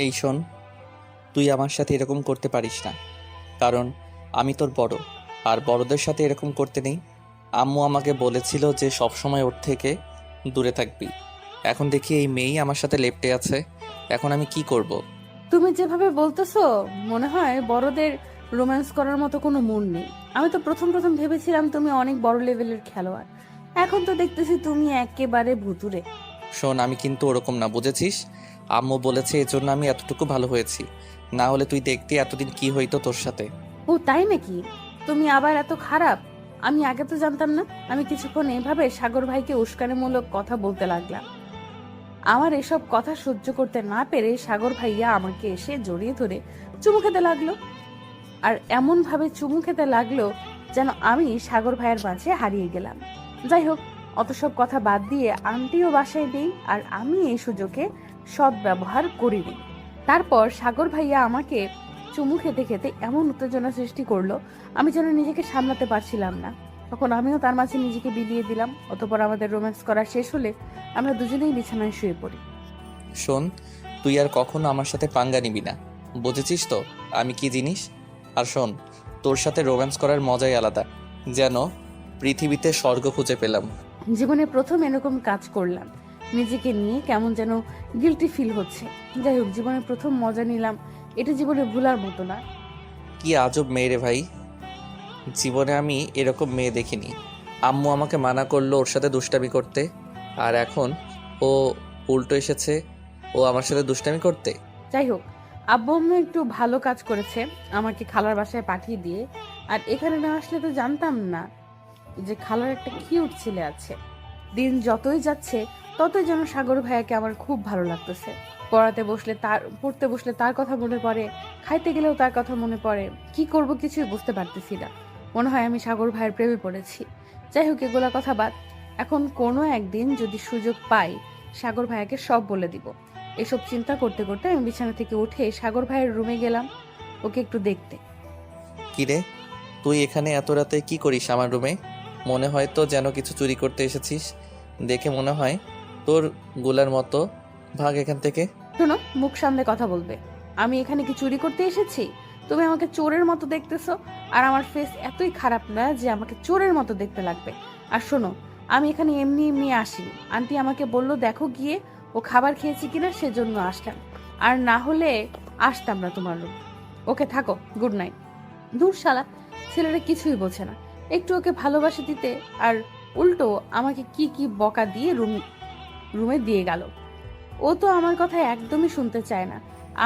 এই শোন, তুই আমার সাথে এরকম করতে পারিস না, কারণ আমি তোর বড়, আর বড়দের সাথে এরকম করতে নেই। আম্মু আমাকে বলেছিল যে সব সময় ওর থেকে দূরে থাকবি। এখন দেখি এই মেয়েই আমার সাথে লেপ্টে আছে। এখন আমি কি করব? তুমি যেভাবে বলতেছো মনে হয় বড়দের রোম্যান্স করার মতো কোনো মুড নেই। আমি তো প্রথম প্রথম ভেবেছিলাম তুমি অনেক বড় লেভেলের খেলোয়াড়, এখন তো দেখতেছি তুমি একেবারে ভুতুরে। শোন, আমি কিন্তু ওরকম না, বুঝেছিস? আম্মু বলেছে এজন্য আমি এতটুকু ভালো হয়েছি, না হলে তুই দেখতে এতদিন কি হইতো তোর সাথে। ও তাই নাকি? তুমি আবার এত খারাপ? আমি আগে তো জানতাম না। আমি কিছুক্ষণ এভাবে সাগর ভাইকে উস্কানিমূলক কথা বলতে লাগলাম। আমার এসব কথা সহ্য করতে না পেরে সাগর ভাইয়া আমাকে এসে জড়িয়ে ধরে চুমু খেতে লাগলো। আর এমন ভাবে চুমু খেতে লাগলো যেন আমি সাগর ভাইয়ের মাঝে হারিয়ে গেলাম। যাই হোক, অত সব কথা বাদ দিয়ে আন্টিও বাসায় নেই, আর আমি এই সুযোগে সৎ ব্যবহার করিনি। তারপর সাগর ভাইয়া আমাকে চুমু খেতে খেতে এমন উত্তেজনা সৃষ্টি করলো, আমি যেন নিজেকে সামলাতে পারছিলাম না। তখন আমিও তার মাঝে নিজেকে বিলিয়ে দিলাম। অতঃপর আমাদের রোম্যান্স করা শেষ হলে আমরা দুজনেই বিছানায় শুয়ে পড়ি। শোন, তুই আর কখনো আমার সাথে পাঙ্গা নিবি না, বুঝেছিস তো আমি কি জিনিস? আর শোন, তোর সাথে রোম্যান্স করার মজাই আলাদা, যেন পৃথিবীতে স্বর্গ খুঁজে পেলাম। জীবনে প্রথম এরকম কাজ করলাম, নিজেকে নিয়ে কেমন যেন গিল্টি ফিল হচ্ছে। যাই হোক, জীবনে প্রথম মজা নিলাম, এটা জীবনে ভুলার মতো না। কি আজব মেয়ে রে ভাই, জীবনে আমি এরকম মেয়ে দেখিনি। আম্মু আমাকে মানা করলো ওর সাথে দুষ্টামি করতে, আর এখন ও উল্টো এসেছে ও আমার সাথে দুষ্টামি করতে। যাই হোক, আব্বু আম্মু একটু ভালো কাজ করেছে আমাকে খালার বাসায় পাঠিয়ে দিয়ে। আর এখানে না আসলে তো জানতাম না যে খালার একটা কিউট ছেলে আছে। দিন যতই যাচ্ছে ততই যেন সাগর ভাইয়াকে আমার খুব ভালো লাগতেছে। পড়তে বসলে তার কথা মনে পড়ে, খাইতে গেলেও তার কথা মনে পড়ে। কি করব কিছুই বুঝতে পারতেছি না। মনে হয় আমি সাগর ভাইয়ের প্রেমে পড়েছি। যাই হোক, এগুলা কথা বাদ। এখন কোনো একদিন যদি সুযোগ পাই, সাগর ভাইয়াকে সব বলে দিব। এসব চিন্তা করতে করতে আমি বিছানা থেকে উঠে সাগর ভাইয়ের রুমে গেলাম ওকে একটু দেখতে। কিরে, তুই এখানে এত রাতে কি করিস আমার রুমে? মনে হয় তো যেন কিছু চুরি করতে এসেছিস, দেখে মনে হয় তোর গোলার মতো। ভাগ এখান থেকে। শোনো, মুখ সামলে কথা বলবে। আমি এখানে কি চুরি করতে এসেছি? তুমি আমাকে চোরের মতো দেখতেছো, আর আমার ফেস এতই খারাপ না যে আমাকে চোরের মতো দেখতে লাগবে। আর শোনো, আমি এখানে এমনি এমনি আসিনি। আন্টি আমাকে বলল দেখো গিয়ে ও খাবার খেয়েছে কিনা, সেজন্য আসলাম। আর না হলে আসতাম না তোমার রুম। ওকে, থাকো, গুড নাইট। দূর শালা, ছেলেরা কিছুই বোঝে না। একটু ওকে ভালোবাসা দিতে আর উল্টো আমাকে কি কি বকা দিয়ে রুমে দিয়ে গেল। ও তো আমার কথা একদমই শুনতে চায় না।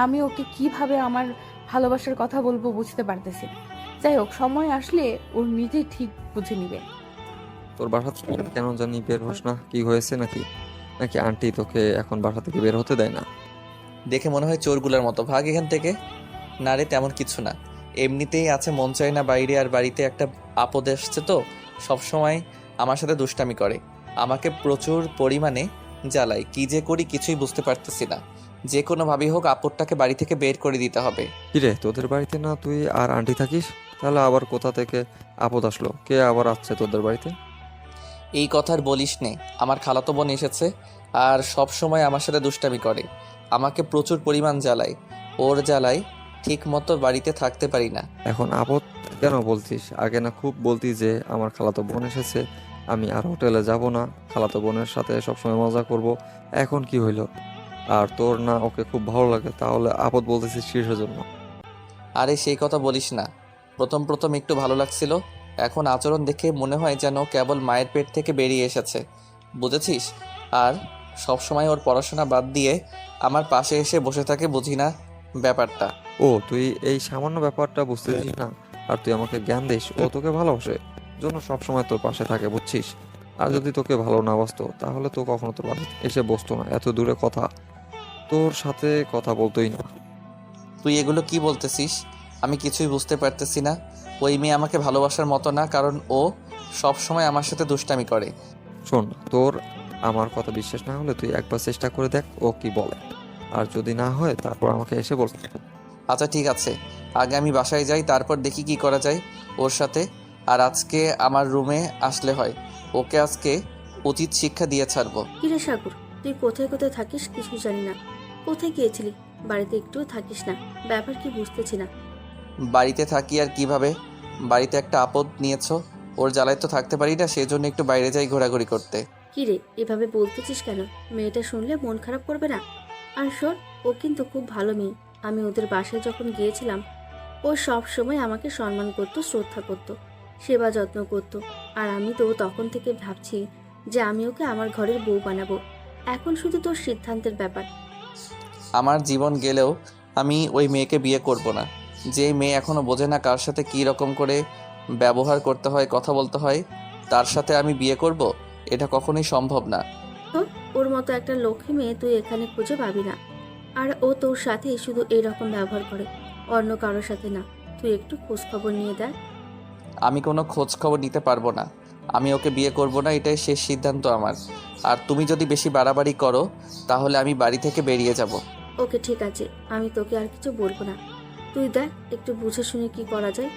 আমি ওকে কিভাবে আমার ভালোবাসার কথা বলবো বুঝতে পারতেছি না। যাই হোক, সময় আসলে ওর নিজেই ঠিক বুঝে নিবে। তোর বাসা থেকে কেন জানি বের হোস না, কি হয়েছে নাকি? নাকি আন্টি তোকে এখন বাসা থেকে বের হতে দেয় না? দেখে মনে হয় চোরগুলার মতো, ভাগ এখান থেকে। না রে, তেমন কিছু না, এমনিতেই আছে মন চায় না বাইরে, আর বাড়িতে একটা আপদ এসছে তো সব সময় আমার সাথে দুষ্টামি করে, আমাকে প্রচুর পরিমাণে জ্বালায়। কি যে করি কিছুই বুঝতে পারতেছি না, যে কোনোভাবেই হোক আপদটাকে বাড়ি থেকে বের করে দিতে হবে। কিরে, তোদের বাড়িতে না তুই আর আন্টি থাকিস? তাহলে আবার কোথা থেকে আপদ আসলো? কে আবার আসছে তোদের বাড়িতে? এই কথা আর বলিস নে, আমার খালাতো বোন এসেছে, আর সব সময় আমার সাথে দুষ্টামি করে, আমাকে প্রচুর পরিমাণ জ্বালায়। ওর জ্বালায় ঠিক মতো বাড়িতে থাকতে পারি না। এখন আপদ কেন বলছিস? আগে না খুব বলতি যে আমার খালাতো বোন এসেছে, আমি আর হোটেলে যাব না, খালাতো বোনের সাথে সবসময় মজা করব। এখন কি হইলো? আর তোর না ওকে খুব ভালো লাগে, তাহলে আপদ বলতেছিস কিসের জন্য? আরে সেই কথা বলিস না, প্রথম প্রথম একটু ভালো লাগছিল, এখন আচরণ দেখে মনে হয় যেন কেবল মায়ের পেট থেকে বেরিয়ে এসেছে, বুঝেছিস? আর সব সময় ওর পড়াশোনা বাদ দিয়ে আমার পাশে এসে বসে থাকে, বুঝি না ব্যাপারটা। ও, তুই এই সামান্য ব্যাপারটা বুঝতেছিস না? আর তুই আমাকে জ্ঞান দিস ও তোকে ভালোবাসে, জন্য সবসময় তোর পাশে থাকে, বুঝছিস? আর যদি তোকে ভালো না বাসতো তাহলে তো কখনো তোর পাশে এসে বসতো না, এত দূরে কথা তোর সাথে কথা বলতোই না। তুই এগুলো কি বলতেছিস? আমি কিছুই বুঝতে পারতেছি না। ওই মেয়ে আমাকে ভালোবাসার মতো না, কারণ ও সব সময় আমার সাথে দুষ্টামি করে। শোন, তোর আমার কথা বিশ্বাস না হলে তুই একবার চেষ্টা করে দেখ ও কি বলে, আর যদি না হয় তারপর আমাকে এসে বল। আচ্ছা ঠিক আছে, আগে আমি বাসায় যাই, তারপর দেখি কি করা যায় ওর সাথে। আর আজকে আমার রুমে আসলে হয়, ওকে আজকে উচিত শিক্ষা দিয়ে ছাড়বো। কিরে সাগর, তুই কোথায় কোথায় থাকিস কিছু জানি না। কোথায় গিয়েছিলি? বাড়িতে একটুও থাকিস না। ব্যাপার কি বুঝতেছি না। বাড়িতে থাকি আর কিভাবে? বাড়িতে একটা আপদ নিয়েছো, ওর জ্বালায় তো থাকতে পারি না, সেই জন্য একটু বাইরে যাই ঘোরাঘুরি করতে। কি রে, এভাবে বলতেছিস কেন? মেয়েটা শুনলে মন খারাপ করবে না? আর শোন, ও কিন্তু খুব ভালো মেয়ে। আমি ওদের বাসায় যখন গিয়েছিলাম, ও সব সময় আমাকে সম্মান করত, শ্রদ্ধা করত, সেবা যত্ন করত। আর আমি তো তখন থেকে ভাবছি যে আমি ওকে আমার ঘরের বউ বানাবো। এখন শুধু তোর সিদ্ধান্তের ব্যাপার। আমার জীবন গেলেও আমি ওই মেয়েকে বিয়ে করব না। যে মেয়ে এখনো বোঝে না কার সাথে কী রকম করে ব্যবহার করতে হয়, কথা বলতে হয়, তার সাথে আমি বিয়ে করব? এটা কখনোই সম্ভব না। তো ওর মতো একটা লক্ষ্মী মেয়ে তুই এখানে খুঁজে পাবি না। আর ও তোর সাথে শুধু এইরকম ব্যবহার করে, অন্য কারোর সাথে না। তুই একটু খোঁজ খবর নিয়ে দেখ। আমি কোনো খোঁজ খবর নিতে পারবো না। আমি ওকে বিয়ে করব না, এটাই শেষ সিদ্ধান্ত আমার। আর তুমি যদি বেশি বাড়াবাড়ি করো তাহলে আমি বাড়ি থেকে বেরিয়ে যাব। ওকে, ঠিক আছে, আমি তোকে আর কিছু বলবো না। তুই দেখ একটু বুঝে শুনে কি করা যায়।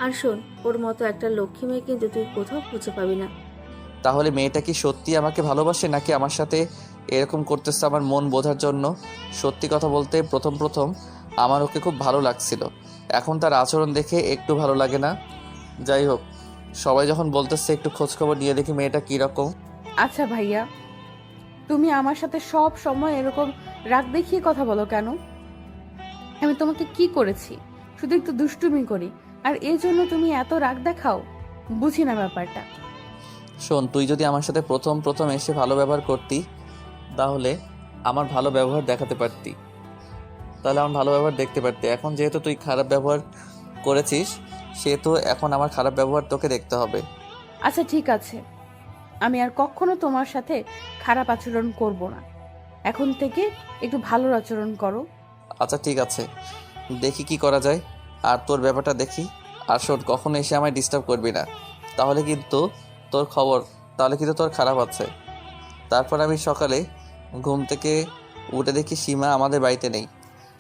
আর শোন, ওর মতো একটা লক্ষ্মী মেয়ে কিন্তু তুই কোথাও খুঁজে পাবি না। তাহলে মেয়েটা কি সত্যি আমাকে ভালোবাসে, নাকি আমার সাথে এরকম করতেছে আমার মন বোঝার জন্য? সত্যি কথা বলতে প্রথম প্রথম আমার ওকে খুব ভালো লাগছিল, এখন তার আচরণ দেখে একটু ভালো লাগে না। যাই হোক, সবাই যখন বলতেছে একটু খোঁজখবর নিয়ে দেখি মেয়েটা কীরকম। আচ্ছা ভাইয়া, তুমি আমার সাথে সব সময় এরকম রাগ দেখিয়ে কথা বলো কেন? আমি তোমাকে কি করেছি? শুধু একটু দুষ্টুমি করি আর এই জন্য তুমি এত রাগ দেখাও? বুঝি না ব্যাপারটা। শোন, তুই যদি আমার সাথে প্রথম প্রথম এসে ভালো ব্যবহার করতি তাহলে আমার ভালো ব্যবহার দেখাতে পারতি, তাহলে আমার ভালো ব্যবহার দেখতে পারতি। এখন যেহেতু তুই খারাপ ব্যবহার করেছিস সেহেতু এখন আমার খারাপ ব্যবহার তোকে দেখতে হবে। আচ্ছা ঠিক আছে, আমি আর কখনো তোমার সাথে খারাপ আচরণ করব না। এখন থেকে একটু ভালো আচরণ করো। আচ্ছা ঠিক আছে, দেখি কি করা যায়। আর তোর ব্যাপারটা দেখি। আর শোন, কখনো এসে আমায় ডিস্টার্ব করবি না, তাহলে কিন্তু তোর খবর, তাহলে কিন্তু তোর খারাপ আছে। তারপর আমি সকালে ঘুম থেকে উঠে দেখি সীমা আমাদের বাড়িতে নেই।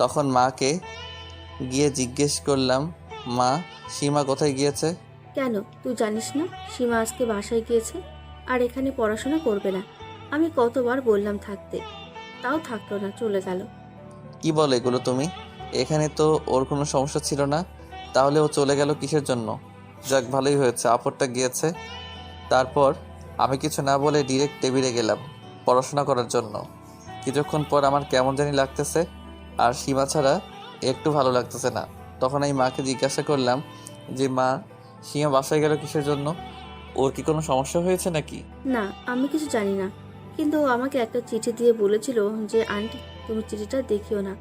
তখন মাকে গিয়ে জিজ্ঞেস করলাম, মা, সীমা কোথায় গিয়েছে? কেন, তুই জানিস না সীমা আজকে বাসায় গিয়েছে? আর এখানে পড়াশোনা করবে না। আমি কতবার বললাম থাকতে, তাও থাকলো না, চলে গেল। কি বলে এগুলো তুমি? এখানে তো ওর কোনো সমস্যা ছিল না, তাহলে ও চলে গেল কিসের জন্য? যাক, ভালোই হয়েছে আপরটা গিয়েছে। তারপর আমি কিছু না বলে ডিরেক্ট টেবিলে গেলাম পড়াশোনা করার জন্য। কিছুক্ষণ পর আমার কেমন জানি লাগতেছে, আর সীমা ছাড়া একটু ভালো লাগতেছে না। তখন আমি মাকে জিজ্ঞাসা করলাম যে, মা, সীমা বাসায় গেল কিসের জন্য? ওর কি কোনো সমস্যা হয়েছে নাকি? না, আমি কিছু জানি না, কিন্তু ও আমাকে একটা চিঠি দিয়ে বলেছিল যে আন্টি, তুমি চিঠিটা দেখিও না।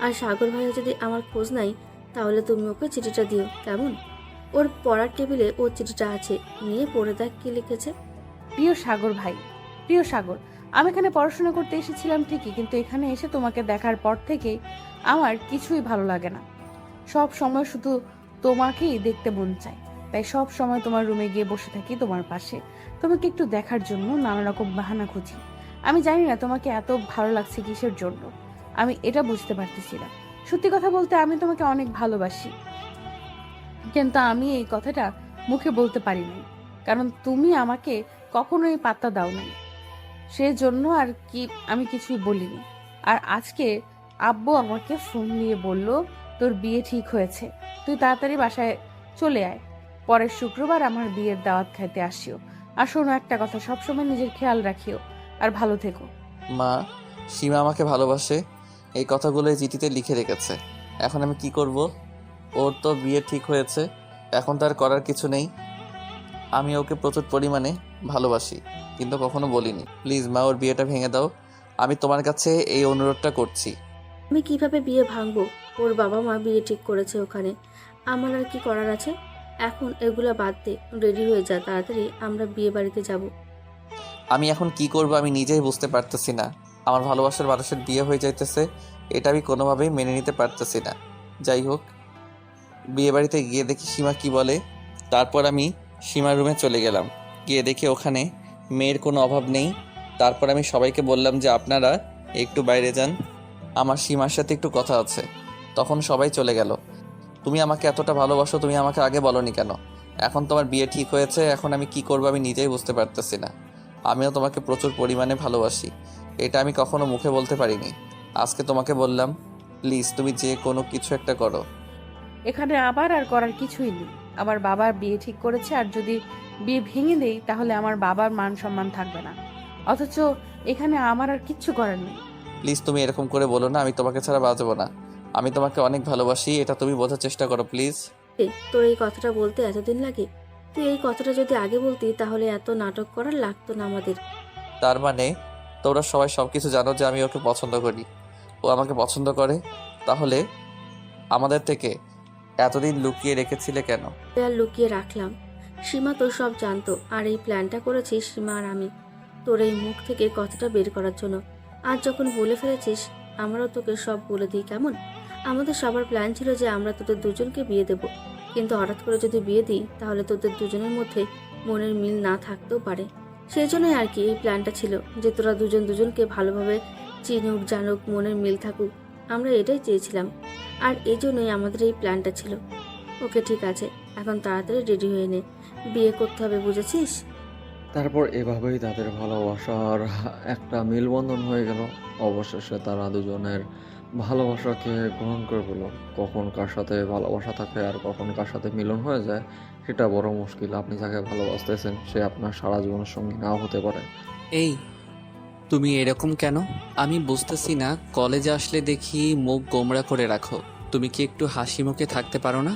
আর সাগর ভাইয়া যদি আমার খোঁজ নাই, তাহলে তুমি ওকে চিঠিটা দিও, কেমন? ওর পড়ার টেবিলে ওর চিঠিটা আছে, নিয়ে পড়ে দেখ কি লিখেছে। প্রিয় সাগর ভাই, প্রিয় সাগর, আমি এখানে পড়াশোনা করতে এসেছিলাম ঠিকই, কিন্তু এখানে এসে তোমাকে দেখার পর থেকেই আমার কিছুই ভালো লাগে না। সব সময় শুধু তোমাকেই দেখতে মন চায়, তাই সব সময় তোমার রুমে গিয়ে বসে থাকি তোমার পাশে, তোমাকে একটু দেখার জন্য নানা রকম বাহানা খুঁজি। আমি জানি না তোমাকে এত ভালো লাগছে কিসের জন্য, আমি এটা বুঝতে পারতেছি না। সত্যি কথা বলতে আমি তোমাকে অনেক ভালোবাসি, কিন্তু আমি এই কথাটা মুখে বলতে পারি নাই, কারণ তুমি আমাকে কখনোই পাত্তা দাও নাই। সেজন্য আর কি আমি কিছুই বলিনি। আর আজকে আব্বু আমাকে ফোন দিয়ে বলল তোর বিয়ে ঠিক হয়েছে, তুই তাড়াতাড়ি বাসায় চলে আয়, পরের শুক্রবার আমার বিয়ের দাওয়াত খাইতে আসিও। আর শোনো একটা কথা, সবসময় নিজের খেয়াল রাখিও আর ভালো থেকো। মা, সীমা আমাকে ভালোবাসে, এই কথাগুলো এই চিঠিতে লিখে রেখেছে। এখন আমি কি করব? ওর তো বিয়ে ঠিক হয়েছে, এখন তার করার কিছু নেই। আমি ওকে প্রচুর পরিমাণে ভালোবাসি, কিন্তু কখনো বলিনি। প্লিজ মা, ওর বিয়েটা ভেঙে দাও, আমি তোমার কাছে এই অনুরোধটা করছি। আমি কিভাবে বিয়ে ভাঙবো? ওর বাবা মা বিয়ে ঠিক করেছে ওখানে, আমার আর কি করার আছে? এখন এগুলা বাদ দে, রেডি হয়ে যা তাড়াতাড়ি, আমরা বিয়ে বাড়িতে যাব। আমি এখন কি করব আমি নিজেই বুঝতে পারতেছি না। আমার ভালোবাসার মানুষের বিয়ে হয়ে যাইতেছে, এটা আমি কোনোভাবেই মেনে নিতে পারতেছি না। যাই হোক, বিয়ে বাড়িতে গিয়ে দেখি সীমা কি বলে। তারপর আমি সীমার রুমে চলে গেলাম, গিয়ে দেখি ওখানে মেয়ের কোনো অভাব নেই। তারপর আমি সবাইকে বললাম যে আপনারা একটু বাইরে যান, আমার সীমার সাথে একটু কথা আছে। তখন সবাই চলে গেল। তুমি আমাকে এতটা ভালোবাসো, তুমি আমাকে আগে বলনি কেন? এখন তোমার বিয়ে ঠিক হয়েছে, এখন আমি কি করবো আমি নিজেই বুঝতে পারতেছি না। আমিও তোমাকে প্রচুর পরিমাণে ভালোবাসি, এটা আমি কখনো মুখে বলতে পারিনি, আজকে তোমাকে বললাম। প্লিজ তুমি যে কোনো কিছু একটা করো। এখানে আবার আর করার কিছুই নেই। আমার বাবার বিয়ে ঠিক করেছে, আর যদি বিয়ে ভেঙে দেই তাহলে আমার বাবার মান সম্মান থাকবে না। অথচ এখানে আমার আর কিচ্ছু করার নেই। প্লিজ তুমি এরকম করে বলো না, আমি তোমাকে ছাড়া বাঁচবো না। আমি তোমাকে অনেক ভালোবাসি, এটা তুমি বোঝার চেষ্টা করো প্লিজ। তোর এই কথাটা বলতে এতদিন লাগে? তুই এই কথাটা যদি আগে বলতি তাহলে এত নাটক করার লাগতো না আমাদের। তার মানে তোমরা সবাই সব কিছু জানো যে আমি ওকে পছন্দ করি, ও আমাকে পছন্দ করে। তাহলে আমাদের থেকে এতদিন লুকিয়ে রেখেছিলে কেন? আর লুকিয়ে রাখলাম? সীমা তো সব জানতো, আর এই প্ল্যানটা করেছি সীমা আর আমি, তোর এই মুখ থেকে কথাটা বের করার জন্য। আর যখন বলে ফেলেছিস, আমরাও তোকে সব বলে দিই কেমন? আমাদের সবার প্ল্যান ছিল যে আমরা তোদের দুজনকে বিয়ে দেব, কিন্তু হঠাৎ করে যদি বিয়ে দিই তাহলে তোদের দুজনের মধ্যে মনের মিল না থাকতেও পারে। সেই জন্যই আর কি এই প্ল্যানটা ছিল, যে তোরা দুজন দুজনকে ভালোভাবে চিনুক জানুক, মনের মিল থাকুক। আমরা এটাই চেয়েছিলাম, আর এই জন্যই আমাদের এই প্ল্যানটা ছিল। ওকে ঠিক আছে, এখন তাড়াতাড়ি রেডি হয়ে নে, বিয়ে করতে হবে, বুঝেছিস? তারপর এভাবেই তাদের ভালোবাসার একটা মেলবন্ধন হয়ে গেল। অবশেষে তারা দুজনের ভালোবাসাকে গ্রহণ করে পেল। কখন কার সাথে ভালোবাসা থাকে আর কখন কার সাথে মিলন হয়ে যায় সেটা বড় মুশকিল। আপনি যাকে ভালোবাসতেছেন সে আপনার সারা জীবনের সঙ্গী নাও হতে পারে। এই, তুমি এরকম কেন? আমি বুঝতেছি না। কলেজে আসলে দেখি মুখ গোমড়া করে রাখো। তুমি কি একটু হাসি মুখে থাকতে পারো না?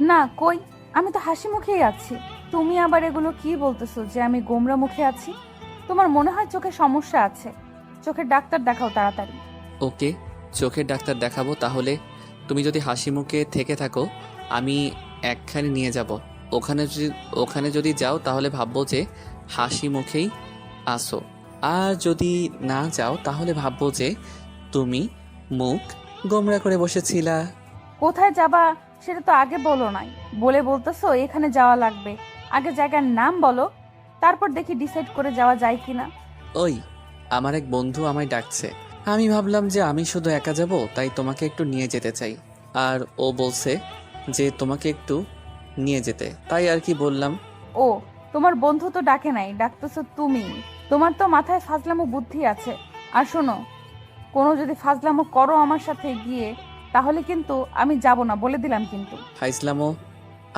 না কই, আমি তো হাসি মুখেই আছি। তুমি আবার এগুলো কি বলতেছো যে আমি গোমরা মুখে আছি? তোমার মনে হয় চোখে সমস্যা আছে? চোখের ডাক্তার দেখাও তাড়াতাড়ি। ওকে, চোখের ডাক্তার দেখাবো তাহলে। তুমি যদি হাসি মুখে থেকে থাকো আমি একখানে নিয়ে যাব। ওখানে যদি যাও তাহলে ভাববো যে হাসি মুখেই আসো, আর যদি না যাও তাহলে ভাববো যে তুমি মুখ গোমড়া করে বসেছিলা। কোথায় যাবা সেটা তো আগে বলো নাই, বলে বলতেছো এখানে যাওয়া লাগবে। আগে জায়গার নাম বলো, তারপর দেখি ডিসাইড করে যাওয়া যায় কিনা। ওই, আমার এক বন্ধু আমায় ডাকছে। আমি ভাবলাম যে আমি শুধু একা যাব, তাই তোমাকে একটু নিয়ে যেতে চাই। আর ও বলছে যে তোমাকে একটু নিয়ে যেতে, তাই আর কি বললাম। ও, তোমার বন্ধু তো ডাকে নাই, ডাকতেছো তুমি। তোমার তো মাথায় ফাজলামো বুদ্ধি আছে। আর শোনো, কোনো যদি ফাজলামো করো আমার সাথে গিয়ে, তাহলে কিন্তু আমি যাব না, বলে দিলাম কিন্তু। হাইসলামও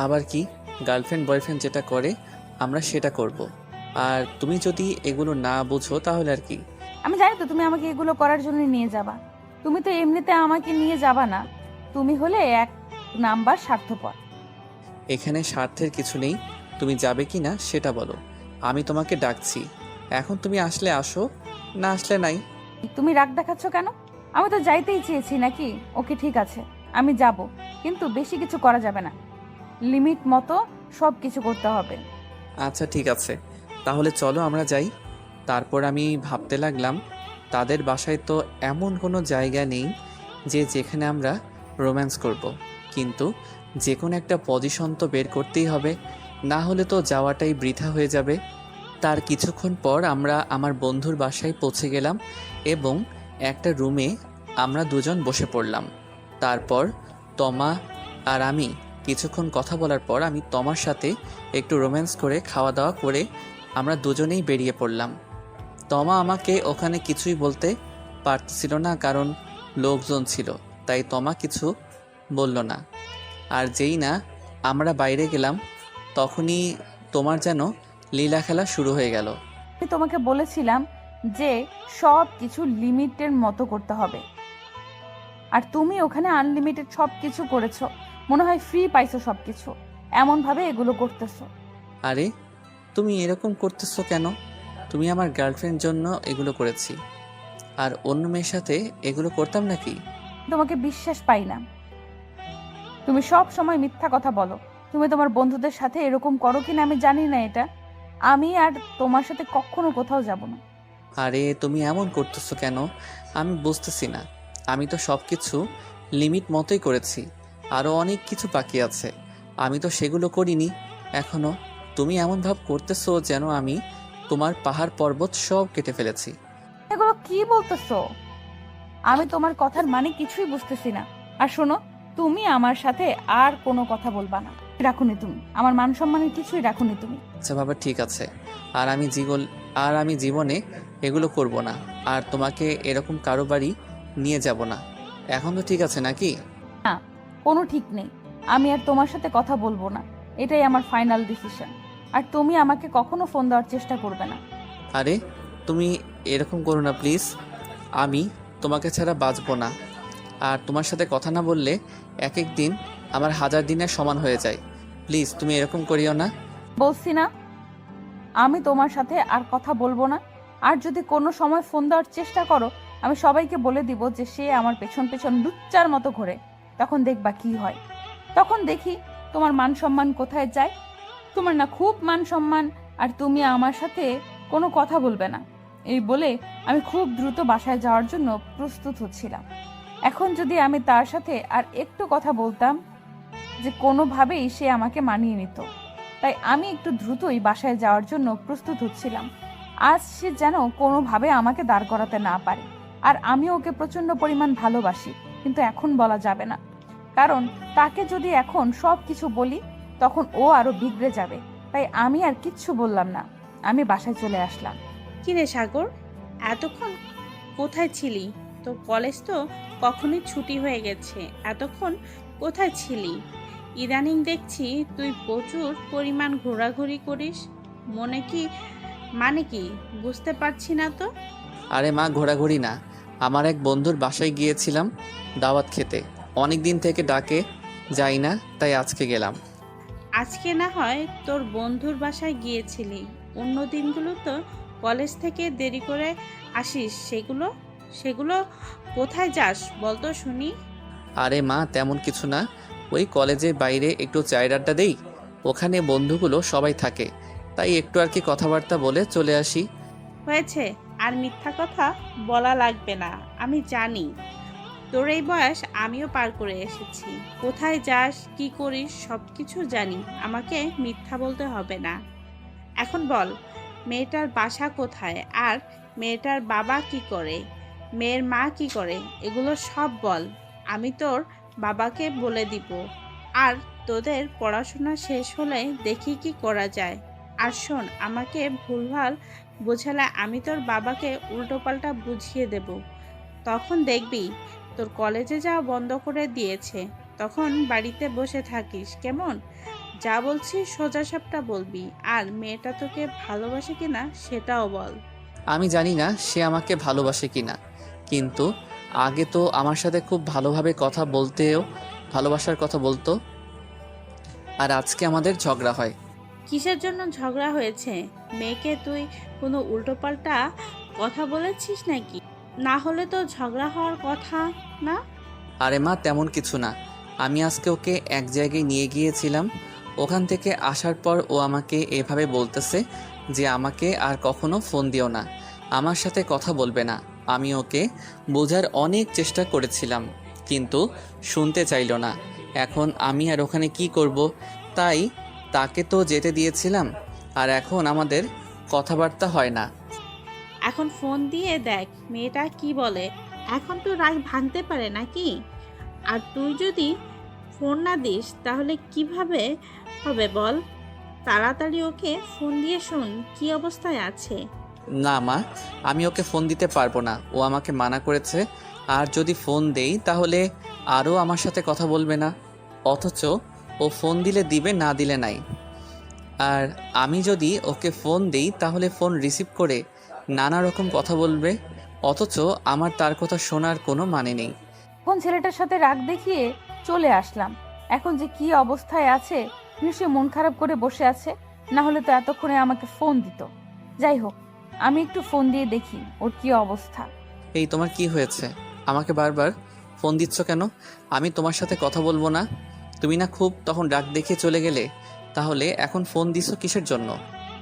আবার কি? গার্লফ্রেন্ড বয়ফ্রেন্ড যেটা করে আমরা সেটা করব। আর তুমি যদি এগুলো না বুঝো তাহলে আর কি। আমি জানি তো তুমি আমাকে এগুলো করার জন্য নিয়ে যাবা। তুমি তো এমনিতে আমাকে নিয়ে যাবা না। তুমি হলে এক নাম্বার স্বার্থপর। এখানে স্বার্থের কিছু নেই। তুমি যাবে কি না সেটা বলো। আমি তোমাকে ডাকছি, এখন তুমি আসলে আসো, না আসলে নাই। তুমি রাগ দেখাচ্ছ কেন? আমি তো যাইতেই চেয়েছি নাকি? ওকে ঠিক আছে, আমি যাব, কিন্তু বেশি কিছু করা যাবে না। লিমিট মতো সব কিছু করতে হবে। আচ্ছা ঠিক আছে, তাহলে চলো আমরা যাই। তারপর আমি ভাবতে লাগলাম তাদের বাসায় তো এমন কোনো জায়গা নেই যে যেখানে আমরা রোম্যান্স করব। কিন্তু যে কোনো একটা পজিশন তো বের করতেই হবে, না হলে তো যাওয়াটাই বৃথা হয়ে যাবে। তার কিছুক্ষণ পর আমরা আমার বন্ধুর বাসায় পৌঁছে গেলাম এবং একটা রুমে আমরা দুজন বসে পড়লাম। তারপর তমা আর আমি কিছুক্ষণ কথা বলার পর আমি তমার সাথে একটু রোম্যান্স করে খাওয়া দাওয়া করে আমরা দুজনেই বেরিয়ে পড়লাম। তমা আমাকে ওখানে কিছুই বলতে পারতেছিল না, কারণ লোকজন ছিল, তাই তমা কিছু বলল না। আর যেই না আমরা বাইরে গেলাম তখনই তোমার যেন লীলা খেলা শুরু হয়ে গেল। আমি তোমাকে বলেছিলাম যে সব কিছু লিমিটের মতো করতে হবে, আর তুমি ওখানে আনলিমিটেড সব কিছু করেছো। মনে হয় ফ্রি পাইছো সব কিছু, এমন ভাবে এগুলো করতেছো। আরে তুমি এরকম করতেছো কেন? তুমি আমার গার্লফ্রেন্ড জন্য এগুলো করেছি, আর অন্য মেয়ের সাথে এগুলো করতাম নাকি? তোমাকে বিশ্বাস পাই না। তুমি সব সময় মিথ্যা কথা বলো। তুমি তোমার বন্ধুদের সাথে এরকম করো কিনা আমি জানি না, এটা আমি আর তোমার সাথে কখনো কোথাও যাব না। আরে তুমি এমন করতেছো কেন? আমি বুঝতেছি না। আমি তো সব কিছু লিমিট মতোই করেছি, আরও অনেক কিছু বাকি আছে, আমি তো সেগুলো করিনি এখনো। তুমি এমন ভাব করতেছো যেন আমি তোমার পাহাড় পর্বত সব কেটে ফেলেছি। এগুলো কি বলতেছো? আমি তোমার কথার মানে কিছুই বুঝতেছি না। আর শোনো, তুমি আমার সাথে আর কোনো কথা বলবা না। রাখুনি তুমি আমার মান সম্মানের কিছুই রাখুনি তুমি। আচ্ছা বাবা ঠিক আছে, আর আমি জীবনে এগুলো করব না, আর তোমাকে এরকম কারো বাড়ি নিয়ে যাব না। এখন তো ঠিক আছে নাকি? না, কোনো ঠিক নেই। আমি আর তোমার সাথে কথা বলবো না, এটাই আমার ফাইনাল ডিসিশন। আর তুমি আমাকে কখনো ফোন দেওয়ার চেষ্টা করবে না। আরে তুমি এরকম করো না প্লিজ। আমি তোমাকে ছাড়া বাঁচবো না। আর তোমার সাথে কথা না বললে এক এক দিন আমার 1000 দিনের সমান হয়ে যায়। প্লিজ তুমি এরকম করিও না। বলছি না আমি তোমার সাথে আর কথা বলবো না। আর যদি কোনো সময় ফোন দেওয়ার চেষ্টা করো, আমি সবাইকে বলে দিব যে সে আমার পেছন পেছন লুচ্চার মতো ঘোরে। তখন দেখবা কি হয়। তখন দেখি তোমার মান সম্মান কোথায় যায়। তোমার না খুব মান সম্মান, আর তুমি আমার সাথে কোনো কথা বলবে না। এই বলে আমি খুব দ্রুত বাসায় যাওয়ার জন্য প্রস্তুত হচ্ছিলাম। এখন যদি আমি তার সাথে আর একটু কথা বলতাম, যে কোনোভাবেই সে আমাকে মানিয়ে নিত। তাই আমি একটু দ্রুতই বাসায় যাওয়ার জন্য প্রস্তুত হচ্ছিলাম। আজ সে যেন কোনোভাবে আমাকে দাঁড় করাতে না পারে। আর আমি ওকে প্রচণ্ড পরিমাণ ভালোবাসি, কিন্তু এখন বলা যাবে না। কারণ তাকে যদি এখন সব কিছু বলি, তখন ও আরো বিগড়ে যাবে। তাই আমি আর কিচ্ছু বললাম না। আমি বাসায় চলে আসলাম। কিরে সাগর, এতক্ষণ কোথায় ছিলি? তো কলেজ তো কখনই ছুটি হয়ে গেছে, এতক্ষণ কোথায় ছিলি? ইদানিং দেখছি তুই প্রচুর পরিমাণ ঘোরাঘুরি করিস। মানে কি বুঝতে পারছি না তো। আরে মা, ঘোরাঘুরি না, আমার এক বন্ধুর বাসায় গিয়েছিলাম দাওয়াত খেতে। অনেক দিন থেকে ডাকে, যাই না, তাই আজকে গেলাম। আজকে না হয় তোর বন্ধুর বাসায় গিয়েছিলি, অন্য দিনগুলো তো কলেজ থেকে দেরি করে আসিস। সেগুলো কোথায় যাস বলতো শুনি। আরে মা, তেমন কিছু না, ওই কলেজের বাইরে একটু চায়ের আড্ডা দেই, ওখানে বন্ধুগুলো সবাই থাকে, তাই একটু আর কি কথাবার্তা বলে চলে আসি। হয়েছে, আর মিথ্যা কথা বলা লাগবে না। আমি জানি তোর এই বয়স আমিও পার করে এসেছি। কোথায় যাস, কি করিস, সব কিছু জানি। আমাকে মিথ্যা বলতে হবে না। এখন বল, মেয়েটার বাসা কোথায়, আর মেয়েটার বাবা কি করে, মেয়ের মা কি করে, এগুলো সব বল। আমি তোর বাবাকে বলে দিব। আর তোদের পড়াশোনা শেষ হলে দেখি কি করা যায়। আর শোন, আমাকে ভুলভাল বোঝালে আমি তোর বাবাকে উল্টোপাল্টা বুঝিয়ে দেব। তখন দেখবি তোর কলেজে যাওয়া বন্ধ করে দিয়েছে। তখন বাড়িতে বসে থাকিস, কেমন? যা বলছি সোজাসাপটা বলবি। আর মেয়েটা তোকে ভালোবাসে কিনা সেটাও বল। আমি জানি না সে আমাকে ভালোবাসে কিনা, কিন্তু আগে তো আমার সাথে খুব ভালোভাবে কথা বলতেও, ভালোবাসার কথা বলতো। আর আজকে আমাদের ঝগড়া হয়। কিসের জন্য ঝগড়া হয়েছে? মেয়েকে তুই কোনো উল্টোপাল্টা কথা বলেছিস নাকি? না হলে তো ঝগড়া হওয়ার কথা না। আরে মা, তেমন কিছু না। আমি আজকে ওকে এক জায়গায় নিয়ে গিয়েছিলাম, ওখান থেকে আসার পর ও আমাকে এভাবে বলতেছে যে আমাকে আর কখনো ফোন দিও না, আমার সাথে কথা বলবে না। আমি ওকে বোঝার অনেক চেষ্টা করেছিলাম, কিন্তু শুনতে চাইলো না। এখন আমি আর ওখানে কি করব? তাই তাকে তো যেতে দিয়েছিলাম, আর এখন আমাদের কথাবার্তা হয় না। এখন ফোন দিয়ে দেখ মেয়েটা কি বলে। এখন তো রাগ ভাঙতে পারে নাকি? আর তুই যদি ফোন না দিস তাহলে কিভাবে হবে বল? তাড়াতাড়ি ওকে ফোন দিয়ে শোন কি অবস্থায় আছে। না মা, আমি ওকে ফোন দিতে পারবো না, ও আমাকে মানা করেছে। আর যদি ফোন দেই তাহলে আরও আমার সাথে কথা বলবে না, অথচ ও ফোন দিলে দিবে, না দিলে নাই। আর আমি যদি ওকে ফোন দেই তাহলে ফোন রিসিভ করে নানা রকম কথা বলবে, অথচ আমার তার কথা শোনার কোনো মানে নেই। এখন ছেলেটার সাথে রাগ দেখিয়ে চলে আসলাম। এখন যে কি অবস্থায় আছে, নিশ্চয়ই মন খারাপ করে বসে আছে। না হলে তো এতক্ষণে আমাকে ফোন দিত। যাই হোক, আমি একটু ফোন দিয়ে দেখি ওর কি অবস্থা। এই তোমার কি হয়েছে? আমাকে বারবার ফোন দিচ্ছ কেন? আমি তোমার সাথে কথা বলবো না, তুমি না খুব তখন রাগ দেখিয়ে চলে গেলে, তাহলে এখন ফোন দিছো কিসের জন্য?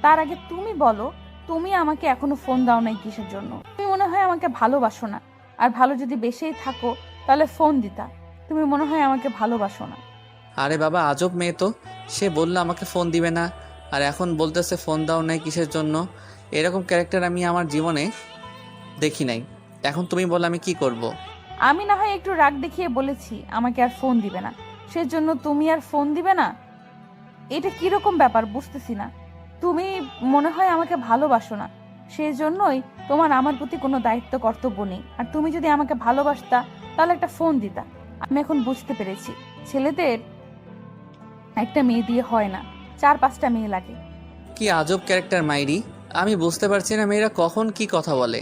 তার আগে তুমি বলো, তুমি আমাকে এখনো ফোন দাও নাই কিসের জন্য? তুমি মনে হয় আমাকে ভালোবাসো না। আর ভালো যদি বেশিই থাকো তাহলে ফোন দিতা। তুমি মনে হয় আমাকে ভালোবাসো না। আরে বাবা, আজব মেয়ে তো। সে বললো আমাকে ফোন দিবে না, আর এখন বলতেছে ফোন দাও নাই কিসের জন্য। এরকম ক্যারেক্টার আমি আমার জীবনে দেখি নাই। এখন তুমি বলো আমি কি করব? আমি না হয় একটু রাগ দেখিয়ে বলেছি আমাকে আর ফোন দিবে না, সেজন্য তুমি আর ফোন দিবে না? এটা কিরকম ব্যাপার বুঝতেছি না। তুমি মনে হয় আমাকে ভালোবাসো না, সেই জন্যই তোমার আমার প্রতি কোনো দায়িত্ব কর্তব্য নেই। আর তুমি যদি আমাকে ভালোবাসতা তাহলে একটা ফোন দিতা। আমি এখন বুঝতে পেরেছি ছেলেদের একটা মেয়ে দিয়ে হয় না, 4-5টা মেয়ে লাগে। কি আজব ক্যারেক্টার মাইরি। আমি বুঝতে পারছি না মেয়েরা কখন কি কথা বলে।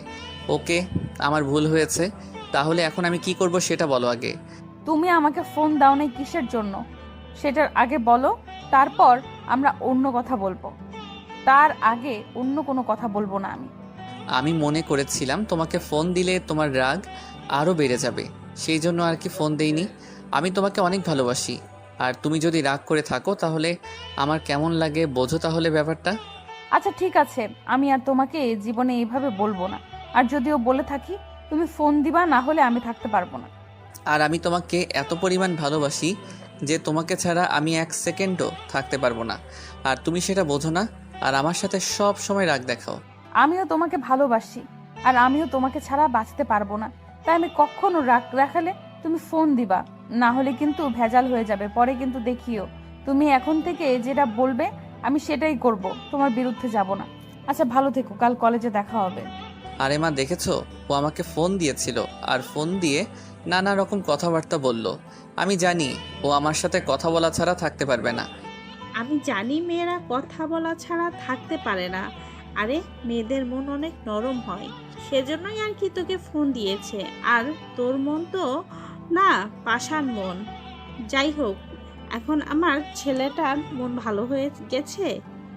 ওকে, আমার ভুল হয়েছে। তাহলে এখন আমি কি করব সেটা বলো আগে। তুমি আমাকে ফোন দাও নাই কিসের জন্য সেটার আগে বলো, তারপর আমরা অন্য কথা বলবো। তার আগে অন্য কোনো কথা বলবো না আমি। আমি মনে করেছিলাম তোমাকে ফোন দিলে তোমার রাগ আরও বেড়ে যাবে, সেই জন্য আর কি ফোন দেইনি। আমি তোমাকে অনেক ভালোবাসি, আর তুমি যদি রাগ করে থাকো তাহলে আমার কেমন লাগে বোঝো তাহলে ব্যাপারটা। আচ্ছা ঠিক আছে, আমি আর তোমাকে জীবনে এইভাবে বলবো না। আর যদিও বলে থাকি, তুমি ফোন দিবা, না হলে আমি থাকতে পারবো না। আর আমি তোমাকে এত পরিমাণ ভালোবাসি যে তোমাকে ছাড়া আমি 1 সেকেন্ডও থাকতে পারবো না, আর তুমি সেটা বোঝো না, আর আমার সাথে সব সময় রাগ দেখাও। আমিও তোমাকে ভালোবাসি, আর আমিও তোমাকে ছাড়া বাঁচতে পারবো না। তাই আমি কখনো রাগ দেখালে তুমি ফোন দিবা, না হলে কিন্তু ভেজাল হয়ে যাবে। পরে কিন্তু দেখিও, তুমি এখন থেকে যেটা বলবে আমি সেটাই করব, তোমার বিরুদ্ধে যাব না। আচ্ছা ভালো থেকো, কাল কলেজে দেখা হবে। আরে মা, দেখেছো ও আমাকে ফোন দিয়েছিল, আর ফোন দিয়ে নানা রকম কথাবার্তা বলল। আমি জানি ও আমার সাথে কথা বলা ছাড়া থাকতে পারবে না। আমি জানি মেয়েরা কথা বলা ছাড়া থাকতে পারে না। আরে মেয়েদের মন অনেক নরম হয়, সেজন্যই আর কি তোকে ফোন দিয়েছে। আর তোর মন তো না, পাষাণ মন। যাই হোক, এখন আমার ছেলেটার মন ভালো হয়ে গেছে।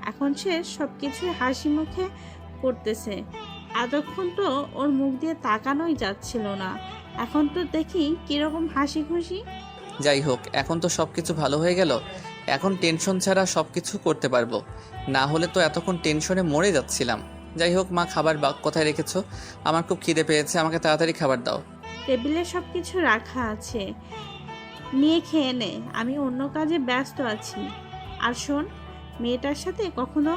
এখন সে সব কিছু হাসি মুখে করতেছে। এতক্ষণ তো ওর মুখ দিয়ে তাকানোই যাচ্ছিল না, এখন তো দেখি কিরকম হাসি খুশি। যাই হোক, এখন তো সব কিছু ভালো হয়ে গেল। এখন টেনশন ছাড়া সব কিছু করতে পারবো, না হলে তো এতক্ষণ টেনশনে মরে যাচ্ছিলাম। যাই হোক মা, খাবার কোথায় রেখেছো? আমার খুব খিদে পেয়েছে, আমাকে তাড়াতাড়ি খাবার দাও। টেবিলে সব কিছু রাখা আছে, নিয়ে খেয়ে নে, আমি অন্য কাজে ব্যস্ত আছি। আর শোন, মেয়েটার সাথে কখনো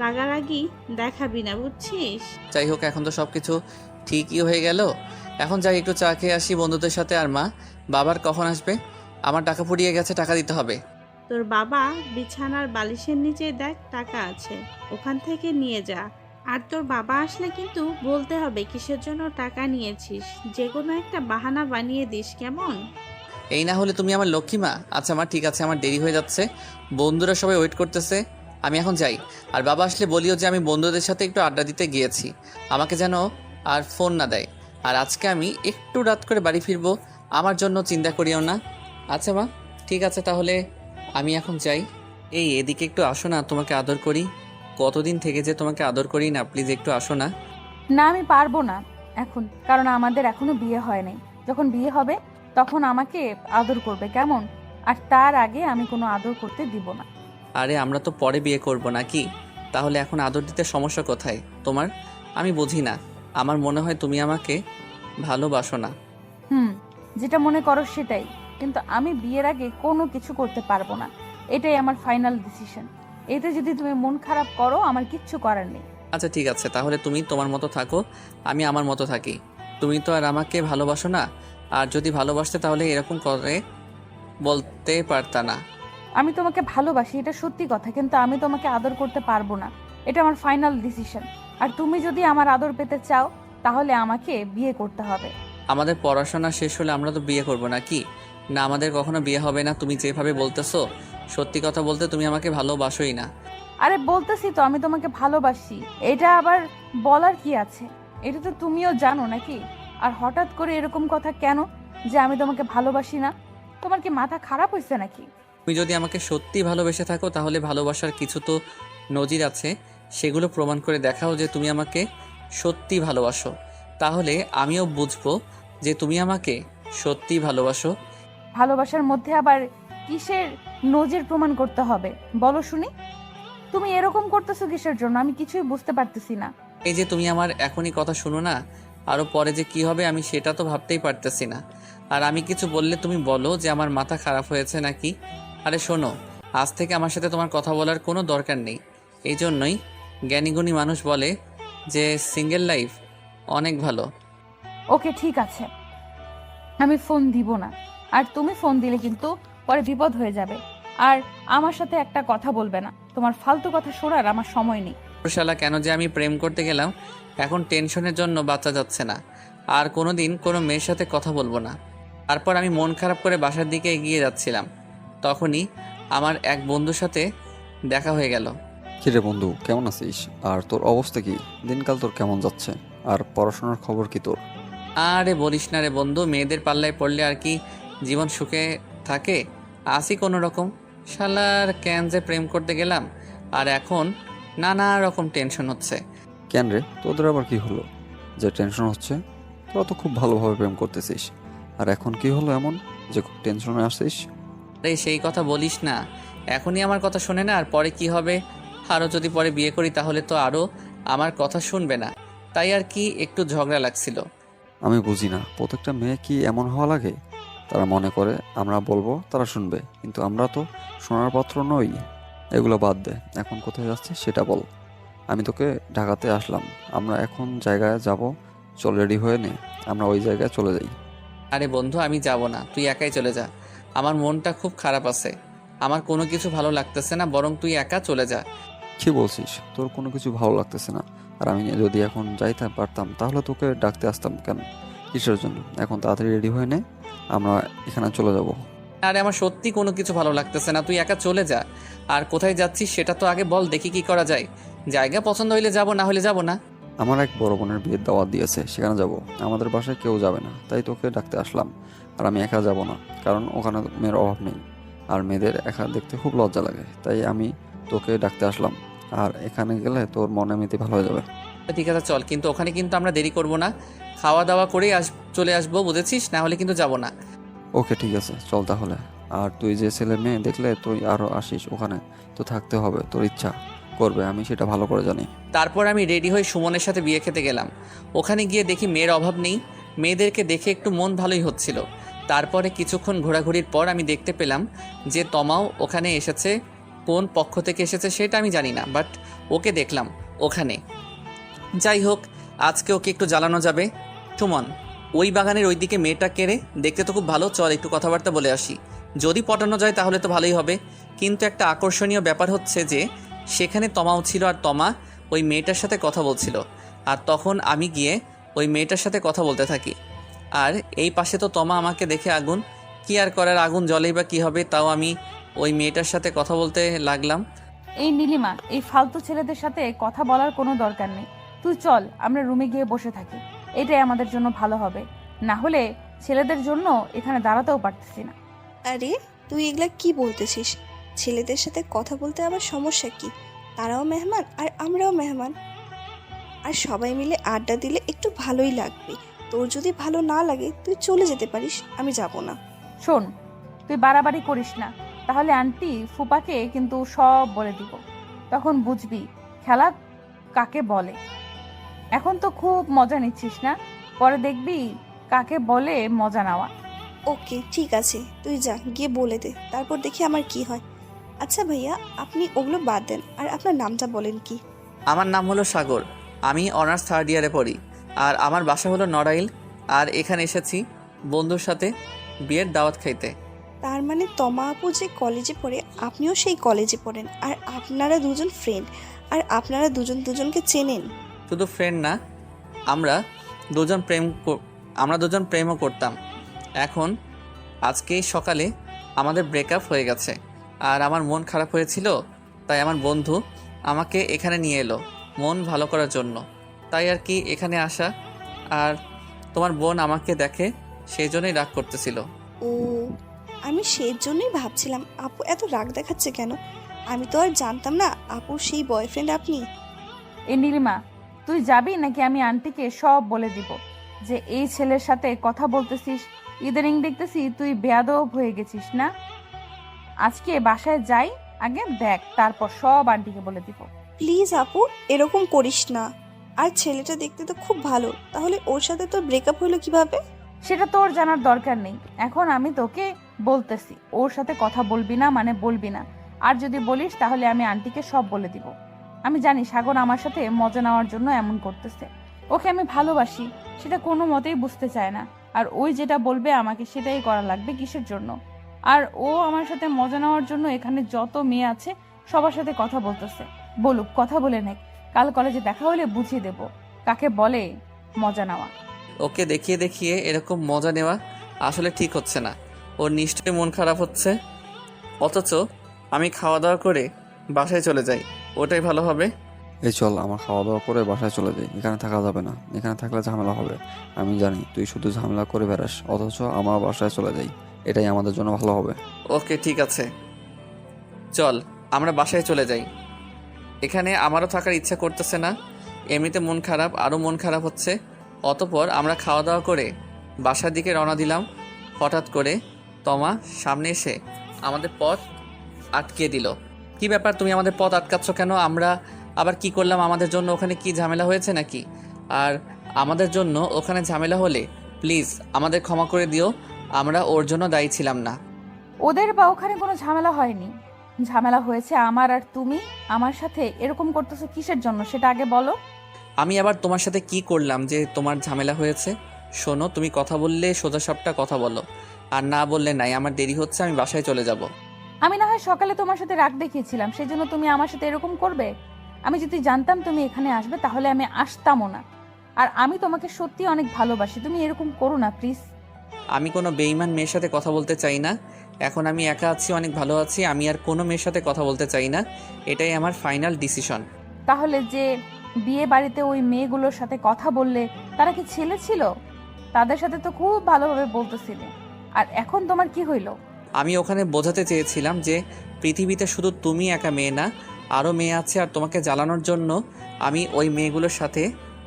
রাগারাগি দেখাবি না, বুঝছিস? যাই হোক, এখন তো সব কিছু ঠিকই হয়ে গেল। এখন যাই একটু চা খেয়ে আসি বন্ধুদের সাথে। আর মা, বাবার কখন আসবে? আমার টাকা ফুরিয়ে গেছে, টাকা দিতে হবে। তোর বাবা বিছানার বালিশের নিচে দেখ টাকা আছে, ওখান থেকে নিয়ে যা। আর তোর বাবা আসলে কিন্তু বলতে হবে কিসের জন্য টাকা নিয়েছিস, যে কোনো একটা বাহানা বানিয়ে দিস, কেমন? এই না হলে তুমি আমার লক্ষ্মী মা। আচ্ছা মা, ঠিক আছে, আমার দেরি হয়ে যাচ্ছে, বন্ধুরা সবাই ওয়েট করতেছে, আমি এখন যাই। আর বাবা আসলে বলিও যে আমি বন্ধুদের সাথে একটু আড্ডা দিতে গিয়েছি, আমাকে যেন আর ফোন না দেয়। আর আজকে আমি একটু রাত করে বাড়ি ফিরবো, আমার জন্য চিন্তা করিও না। আচ্ছা মা, ঠিক আছে, তাহলে আমি এখন যাই। এই এদিকে একটু আসো না, তোমাকে আদর করি। কতদিন থেকে যে তোমাকে আদর করি না, প্লিজ একটু আসো না। না আমি পারবো না এখন, কারণ আমাদের এখনো বিয়ে হয় নাই। যখন বিয়ে হবে তখন আমাকে আদর করবে, কেমন? আর তার আগে আমি কোনো আদর করতে দিব না। আরে আমরা তো পরে বিয়ে করব নাকি? তাহলে এখন আদর দিতে সমস্যা কোথায় তোমার? আমি বুঝি না। আমার মনে হয় তুমি আমাকে ভালোবাসো না। যেটা মনে করো সেটাই, কিন্তু আমি বিয়ের আগে কোনো কিছু করতে পারবো না। এটাই আমার ফাইনাল ডিসিশন। এতে যদি তুমি মন খারাপ করো, আমার কিচ্ছু করার নেই। আচ্ছা ঠিক আছে, তাহলে তুমি তোমার মতো থাকো, আমি আমার মতো থাকি। তুমি তো আর আমাকে ভালোবাসো না, আর যদি ভালোবাসতে তাহলে এরকম করে বলতে পারতা না। আমি তোমাকে ভালোবাসি, এটা সত্যি কথা, কিন্তু আমি তোমাকে আদর করতে পারবো না। এটা আমার ফাইনাল ডিসিশন। আর তুমি যদি আমার আদর পেতে চাও, তাহলে আমাকে বিয়ে করতে হবে। আমাদের পড়াশোনা শেষ হলে আমরা তো বিয়ে করব নাকি? না, আমাদের কখনো বিয়ে হবে না। তুমি যেভাবে বলতেছো, সত্যি কথা বলতে তুমি আমাকে ভালোবাসোই না। আরে বলতেছি তো আমি তোমাকে ভালোবাসি, এটা আবার বলার কি আছে? এটা তো তুমিও জানো নাকি? আর হঠাৎ করে এরকম কথা কেন যে আমি তোমাকে ভালোবাসি না? তোমার কি মাথা খারাপ হয়েছে নাকি? তুমি যদি আমাকে সত্যি ভালোবেসে থাকো, তাহলে ভালোবাসার কিছু তো নজির আছে, সেগুলো প্রমাণ করে দেখাও যে তুমি আমাকে সত্যি ভালোবাসো। তাহলে আমিও বুঝবো যে তুমি আমাকে সত্যি ভালোবাসো। ভালোবাসার মধ্যে আবার কিসের নজির প্রমাণ করতে হবে বলো শুনি? তুমি এরকম করতেছো কিসের জন্য? আমি কিছুই বুঝতে পারতেছি না। এই যে তুমি আমার এখনই কথা শুনো না, আরও পরে যে কি হবে আমি সেটা তো ভাবতেই পারতেছি না। আর আমি কিছু বললে তুমি বলো যে আমার মাথা খারাপ হয়েছে নাকি। আরে শোনো, আজ থেকে আমার সাথে তোমার কথা বলার কোনো দরকার নেই। এই জন্যই জ্ঞানীগুণী মানুষ বলে যে সিঙ্গেল লাইফ অনেক ভালো। ওকে ঠিক আছে, আমি ফোন দিব না। আর তুমি ফোন দিলে কিন্তু পরে বিপদ হয়ে যাবে। আর আমার সাথে একটা কথা বলবে না, তোমার ফালতু কথা শোনার আমার সময় নেই। শালা, কেন যে আমি প্রেম করতে গেলাম, এখন টেনশনের জন্য বাঁচা যাচ্ছে না। আর কোনো দিন কোনো মেয়ের সাথে কথা বলবো না। তারপর আমি মন খারাপ করে বাসার দিকে এগিয়ে যাচ্ছিলাম, তখনই আমার এক বন্ধুর সাথে দেখা হয়ে গেল। কিরে বন্ধু, কেমন আছিস? আর তোর অবস্থা কি? দিনকাল তোর কেমন যাচ্ছে? আর পড়াশোনার খবর কি তোর? আরে বলিস না রে বন্ধু, মেয়েদের পাল্লায় পড়লে আর কি জীবন সুখে থাকে? আসি কোনো রকম। শালার কেন যে প্রেম করতে গেলাম, আর এখন নানা রকম টেনশন হচ্ছে। কেন রে, তোদের আবার কি হলো যে টেনশন হচ্ছে? তোরা তো খুব ভালোভাবে প্রেম করতেছিস, আর এখন কি হলো এমন যে খুব টেনশনে আসছিস? আরে সেই কথা বলিস না, এখনই আমার কথা শোনে না, আর পরে কি হবে? আরও যদি পরে বিয়ে করি তাহলে তো আরও আমার কথা শুনবে না, তাই আর কি একটু ঝগড়া লাগছিল। আমি বুঝি না, প্রত্যেকটা মেয়ে কি এমন হওয়া লাগে? তারা মনে করে আমরা বলবো তারা শুনবে, কিন্তু আমরা তো শোনার পাত্র নই। এগুলো বাদ দে, এখন কোথায় যাচ্ছিস সেটা বল। আমি তোকে ঢাকাতে আসলাম, আমরা এখন জায়গায় যাব। চল রেডি হয়ে নে, আমরা ওই জায়গায় চলে যাই। আরে বন্ধু, আমি যাব না, তুই একাই চলে যা। আমার মনটা খুব খারাপ আছে, আমার কোনো কিছু ভালো লাগতেছে না, বরং তুই একা চলে যা। কি বলছিস? তোর কোনো কিছু ভালো লাগতেছে না? আর আমি যদি এখন যাইতে পারতাম তাহলে তোকে ডাকতে আসতাম কেন? কিসের জন্য? এখন তাড়াতাড়ি রেডি হয়ে নে, আমরা এখানে চলে যাব। আরে আমার সত্যি কোনো কিছু ভালো লাগতেছে না, তুই একা চলে যা। আর কোথায় যাচ্ছিস সেটা তো আগে বল, দেখি কি করা যায়। জায়গা পছন্দ হইলে যাব, না হলে যাব না। আমার এক বড় বোনের বিয়ের দাওয়াত দিয়েছে, সেখানে যাব। আমাদের বাসায় কেউ যাবে না, তাই তোকে ডাকতে আসলাম। আর আমি একা যাব না, কারণ ওখানে মেয়ের অভাব নেই, আর মেয়েদের একা দেখতে খুব লজ্জা লাগে, তাই আমি তোকে ডাকতে আসলাম। আর এখানে গেলে তোর মনে এমনিতে ভালো হয়ে যাবে। ঠিক আছে চল, কিন্তু ওখানে কিন্তু আমরা দেরি করব না, খাওয়া দাওয়া করেই চলে আসবো, বুঝেছিস? না হলে কিন্তু যাব না। ওকে ঠিক আছে, চল তাহলে। আর তুই যে ছেলে মেয়ে দেখলে তুই আরও আসিস, ওখানে তো থাকতে হবে, তোর ইচ্ছা করবে, আমি সেটা ভালো করে জানি। তারপর আমি রেডি হয়ে সুমনের সাথে বিয়ে খেতে গেলাম। ওখানে গিয়ে দেখি মেয়ের অভাব নেই, মেয়েদেরকে দেখে একটু মন ভালোই হচ্ছিল। তারপরে কিছুক্ষণ ঘোরাঘুরির পর আমি দেখতে পেলাম যে তমাও ওখানে এসেছে। কোন পক্ষ থেকে এসেছে সেটা আমি জানি না, বাট ওকে দেখলাম ওখানে। যাই হোক, আজকে ওকে একটু জ্বালানো যাবে। সুমন, ওই বাগানের ওইদিকে মেয়েটা কেড়ে দেখতে তো খুব ভালো, চল একটু কথাবার্তা বলে আসি। যদি পটানো যায় তাহলে তো ভালোই হবে, কিন্তু একটা আকর্ষণীয় ব্যাপার হচ্ছে যে সেখানে তমাও ছিল, আর তমা ওই মেয়েটার সাথে কথা বলছিল। আর তখন আমি গিয়ে ওই মেয়েটার সাথে কথা বলতে থাকি। আর এই পাশে তো তমা আমাকে দেখে আগুন, কি আর করার, আগুন জ্বলেই বা কী হবে, তাও আমি ওই মেয়েটার সাথে কথা বলতে লাগলাম। এই নীলিমা, এই ফালতু ছেলেদের সাথে কথা বলার কোনো দরকার নেই। তুই চল, আমরা রুমে গিয়ে বসে থাকি, এটাই আমাদের জন্য ভালো হবে। না হলে ছেলেদের জন্য এখানে দাঁড়াতেও পারতেছি না। আরে তুই এগুলা কি বলতেছিস? ছেলেদের সাথে কথা বলতে আবার সমস্যা কি? তারাও মেহমান আর আমরাও মেহমান, আর সবাই মিলে আড্ডা দিলে একটু ভালোই লাগবে। তোর যদি ভালো না লাগে তুই চলে যেতে পারিস, আমি যাব না। শোন, তুই বাড়াবাড়ি করিস না, তাহলে আন্টি ফুপাকে কিন্তু সব বলে দিব, তখন বুঝবি খেলা কাকে বলে। এখন তো খুব মজা নিচ্ছিস না, পরে দেখবি কাকে বলে মজা নেওয়া। ওকে ঠিক আছে, তুই যা গিয়ে বলে দে, তারপর দেখি আমার কি হয়। আচ্ছা ভাইয়া, আপনি ওগুলো বাদ দেন, আর আপনার নামটা বলেন কি? আমার নাম হলো সাগর, আমি অনার্স 3rd ইয়ারে পড়ি, আর আমার বাসা হলো নড়াইল। আর এখানে এসেছি বন্ধুর সাথে বিয়ের দাওয়াত খাইতে। তার মানে তমা আপু যে কলেজে পড়ে, আপনিও সেই কলেজে পড়েন, আর আপনারা দুজন ফ্রেন্ড, আর আপনারা দুজন দুজনকে চেনেন? শুধু ফ্রেন্ড না, আমরা দুজন প্রেমও করতাম। এখন আজকেই সকালে আমাদের ব্রেকআপ হয়ে গেছে, আর আমার মন খারাপ হয়েছিল, তাই আমার বন্ধু আমাকে এখানে নিয়ে এলো মন ভালো করার জন্য, তাই আর কি এখানে আসা। আর তোমার বোন আমাকে দেখে সেই জন্যই রাগ করতেছিল। ও, আমি সেই জন্যই ভাবছিলাম আপু এত রাগ দেখাচ্ছে কেন। আমি তো আর জানতাম না আপুর সেই বয়ফ্রেন্ড আপনি। এই নীলিমা, তুই যাবি নাকি আমি আন্টিকে সব বলে দিব যে এই ছেলের সাথে কথা বলতেছিস? ইদানিং দেখতেছি তুই বেয়াদব হয়ে গেছিস না। আজকে বাসায় যাই, আগে দেখ, তারপর সব আন্টিকে বলে দিব। প্লিজ আপু, এরকম করিস না। আর ছেলেটা দেখতে তো খুব ভালো, তাহলে ওর সাথে তোর ব্রেকআপ হলো কিভাবে? সেটা তোর জানার দরকার নেই, এখন আমি তোকে বলতেছি ওর সাথে কথা বলবি না মানে বলবি না। আর যদি বলিস তাহলে আমি আন্টিকে সব বলে দিব। আমি জানি সাগর আমার সাথে মজা নেওয়ার জন্য এমন করতেছে। ওকে আমি ভালোবাসি, সেটা কোনো মতেই বুঝতে চায় না। আর ওই যেটা বলবে আমাকে সেটাই করা লাগবে, কিসের জন্য? আর ও আমার সাথে মজা নেওয়ার জন্য এখানে যত মেয়ে আছে সবার সাথে কথা বলতেছে। বলুক, কথা বলে নেক, কাল কলেজে দেখা হলে বুঝিয়ে দেব কাকে বলে মজা নেওয়া। ওকে দেখিয়ে দেখিয়ে এরকম মজা নেওয়া আসলে ঠিক হচ্ছে না। ওর নিশ্চয়ই মন খারাপ হচ্ছে, অথচ আমি খাওয়া দাওয়া করে বাসায় চলে যাই, ওটাই ভালো হবে। এই চল, আমার খাওয়া দাওয়া করে বাসায় চলে যাই। এখানে থাকা যাবে না, এখানে থাকলে ঝামেলা হবে। আমি জানি তুই শুধু ঝামেলা করে বেড়াস, অথচ আমার বাসায় চলে যাই, এটাই আমাদের জন্য ভালো হবে। ওকে ঠিক আছে, চল আমরা বাসায় চলে যাই। এখানে আমারও থাকার ইচ্ছা করতেছে না, এমনিতে মন খারাপ, আরও মন খারাপ হচ্ছে। অতপর আমরা খাওয়া দাওয়া করে বাসার দিকে রওনা দিলাম। হঠাৎ করে তমা সামনে এসে আমাদের পথ আটকে দিল। কি ব্যাপার, তুমি আমাদের পথ আটকাচ্ছ কেন? আমরা আবার কি করলাম? আমাদের জন্য ওখানে কি ঝামেলা হয়েছে নাকি? আর আমাদের জন্য ওখানে ঝামেলা হলে প্লিজ আমাদের ক্ষমা করে দিও, আমরা ওর জন্য দায়ী ছিলাম না। ওদের বা ওখানে কোনো ঝামেলা হয়নি। ঝামেলা হয়েছে আমার, আর তুমি আমার সাথে এরকম করতেছো কিসের জন্য সেটা আগে বলো। আমি আবার তোমার সাথে কি করলাম যে তোমার ঝামেলা হয়েছে? শোনো, তুমি কথা বললে সোজাসাপটা কথা বলো, আর না বললে নাই। আমার দেরি হচ্ছে, আমি বাসায় চলে যাব। আমি না হয় সকালে তোমার সাথে রাগ দেখিয়েছিলাম, সেই জন্য তুমি আমার সাথে এরকম করবে? আমি যদি জানতাম তুমি এখানে আসবে তাহলে আমি আসতামও না। আর আমি তোমাকে সত্যি অনেক ভালোবাসি, তুমি এরকম করো না প্লিজ। আমি কোনো বেইমান মেয়ের সাথে কথা বলতে চাই না। এখন আমি একা আছি, অনেক ভালো আছি। আমি আর কোনো মেয়ের সাথে কথা বলতে চাই না, এটাই আমার ফাইনাল ডিসিশন। তাহলে যে বিয়ে বাড়িতে ওই মেয়েগুলোর সাথে কথা বললে, তারা কি ছেলে ছিল? তাদের সাথে তো খুব ভালোভাবে বলতেছিলে, আর এখন তোমার কি হইলো? আমি ওখানে বোঝাতে চেয়েছিলাম যে পৃথিবীতে শুধু তুমি একা মেয়ে না, আরও মেয়ে আছে, আর তোমাকে জ্বালানোর জন্য আমি ওই মেয়েগুলোর সাথে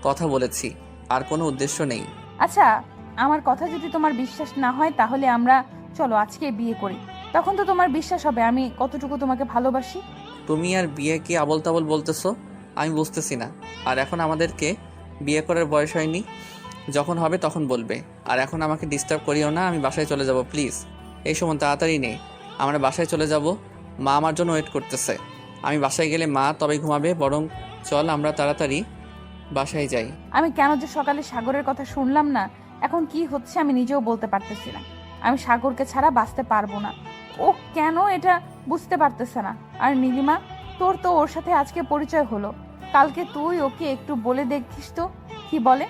কথা বলেছি, আর কোনো উদ্দেশ্য নেই। আচ্ছা, আমার কথা যদি তোমার বিশ্বাস না হয় তাহলে আমরা চলো আজকে বিয়ে করি, তখন তো তোমার বিশ্বাস হবে আমি কতটুকু তোমাকে ভালোবাসি। তুমি আর বিয়ে কি আবল তাবল বলতেছো? আমি বুঝতেছি না। আর এখন আমাদেরকে বিয়ে করার বয়স হয়নি, যখন হবে তখন বলবে। আর এখন আমাকে ডিস্টার্ব করিও না, আমি বাসায় চলে যাব প্লিজ। এই সময় তাড়াতাড়ি নেই, আমরা বাসায় চলে যাব। মা আমার জন্য ওয়েট করতেছে। আমি বাসায় গেলে মা তবে ঘুমাবে, বরং চল আমরা তাড়াতাড়ি বাসায় যাই। আমি কেন যে সকালে সাগরের কথা শুনলাম না, এখন কি হচ্ছে আমি নিজেও বলতে পারতেছি না। আমি সাগরকে ছাড়া বাঁচতে পারবো না। ও কেন এটা বুঝতে পারতেছে না। আর নীলিমা, তোর তো ওর সাথে আজকে পরিচয় হলো, কালকে তুই ওকে একটু বলে দেখিস তো কি বলে।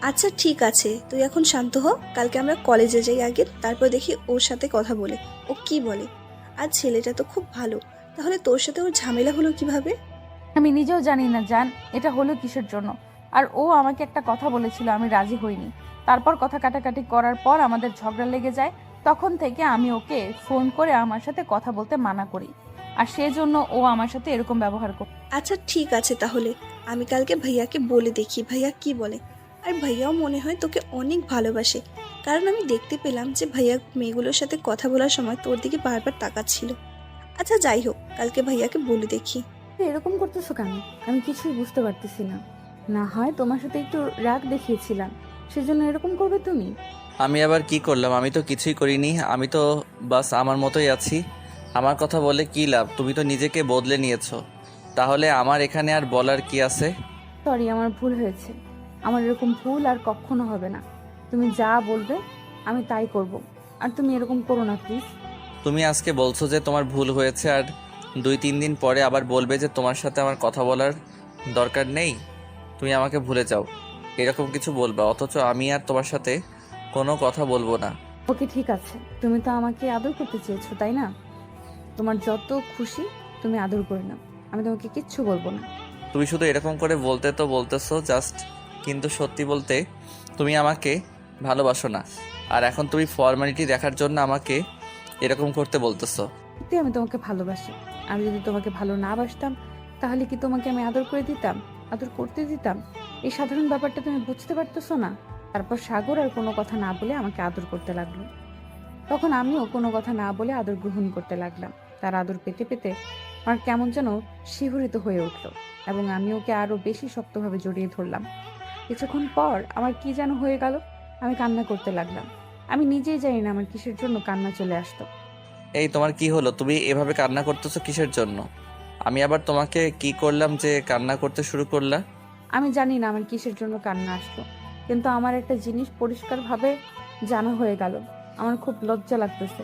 আচ্ছা ঠিক আছে, তুই এখন শান্ত হ। কালকে আমরা কলেজে যাই আগে, তারপর দেখি ওর সাথে কথা বলে ও কি বলে। আর ছেলেটা তো খুব ভালো, তাহলে তোর সাথে ওর ঝামেলা হলো কিভাবে? আমি নিজেও জানি না জান এটা হলো কিসের জন্য। আর ও আমাকে একটা কথা বলেছিল, আমি রাজি হইনি। তারপর কথা কাটাকাটি করার পর আমাদের ঝগড়া লেগে যায়। তখন থেকে আমি ওকে ফোন করে আমার সাথে কথা বলতে মানা করি, আর সেজন্য ও আমার সাথে এরকম ব্যবহার করে। আচ্ছা ঠিক আছে, তাহলে আমি কালকে ভাইয়াকে বলে দেখি ভাইয়া কি বলে। আর ভাইয়াও মনে হয় তোকে অনেক ভালোবাসে, কারণ আমি দেখতে পেলাম যে ভাইয়া মেয়েগুলোর সাথে কথা বলার সময় তোর দিকে বারবার তাকাচ্ছিল। আচ্ছা যাই হোক, কালকে ভাইয়াকে বলে দেখি। তুই এরকম করতেছো কেন? আমি কিছুই বুঝতে পারতেছি না। না হয় তোমার সাথে একটু রাগ দেখিয়েছিলাম, সেজন্য এরকম করবে তুমি? আমি আবার কি করলাম? আমি তো কিছুই করিনি, আমি তো বাস আমার মতোই আছি। আমার কথা বলে কি লাভ? তুমি তো নিজেকে বদলে নিয়েছো, তাহলে আমার এখানে আর বলার কি আছে? সরি, আমার ভুল হয়েছে। আমার এরকম ভুল আর কখনো হবে না। তুমি যা বলবে আমি তাই করব, আর তুমি এরকম করো না প্লিজ। তুমি আজকে বলছো যে তোমার ভুল হয়েছে, আর 2-3 দিন পরে আবার বলবে যে তোমার সাথে আমার কথা বলার দরকার নেই, তুমি আমাকে ভুলে যাও, এরকম কিছু বলবা। অথচ আমি আর তোমার সাথে কোনো কথা বলবো না। ওকে ঠিক আছে, তুমি তো আমাকে আদর করতে চেয়েছো তাই না? তোমার যত খুশি তুমি আদর করে নাও, আমি তোমাকে কিচ্ছু বলবো না। তুমি শুধু এরকম করে বলতে তো বলতেছো জাস্ট, কিন্তু সত্যি বলতে তুমি আমাকে ভালোবাসো না। আর এখন তুমি ফর্মালিটি দেখার জন্য আমাকে এরকম করতে বলতেছো। সত্যি আমি তোমাকে ভালোবাসি। আমি যদি তোমাকে ভালো না বাসতাম তাহলে কি তোমাকে আমি আদর করে দিতাম, আদর করতে দিতাম? এই সাধারণ ব্যাপারটা তুমি বুঝতে পারতেছো না? তারপর সাগর আর কোনো কথা না বলে আমাকে আদর করতে লাগলো। তখন আমিও কোনো কথা না বলে আদর গ্রহণ করতে লাগলাম। তার আদর পেতে পেতে আমার কেমন যেন শিহরিত হয়ে উঠলো, এবং আমি ওকে আরো বেশি শক্তভাবে জড়িয়ে ধরলাম। কিছুক্ষণ পর আমার কি যেন হয়ে গেল, আমি কান্না করতে লাগলাম। আমি নিজেই জানি না আমার কিসের জন্য কান্না চলে আসতো। এই তোমার কি হলো? তুমি এভাবে কান্না করতেছো কিসের জন্য? আমি আবার তোমাকে কি করলাম যে কান্না করতে শুরু করলা? আমি জানি না আমার কিসের জন্য কান্না আসলো, কিন্তু আমার একটা জিনিস পরিষ্কারভাবে জানা হয়ে গেল। আমার খুব লজ্জা লাগতেছে,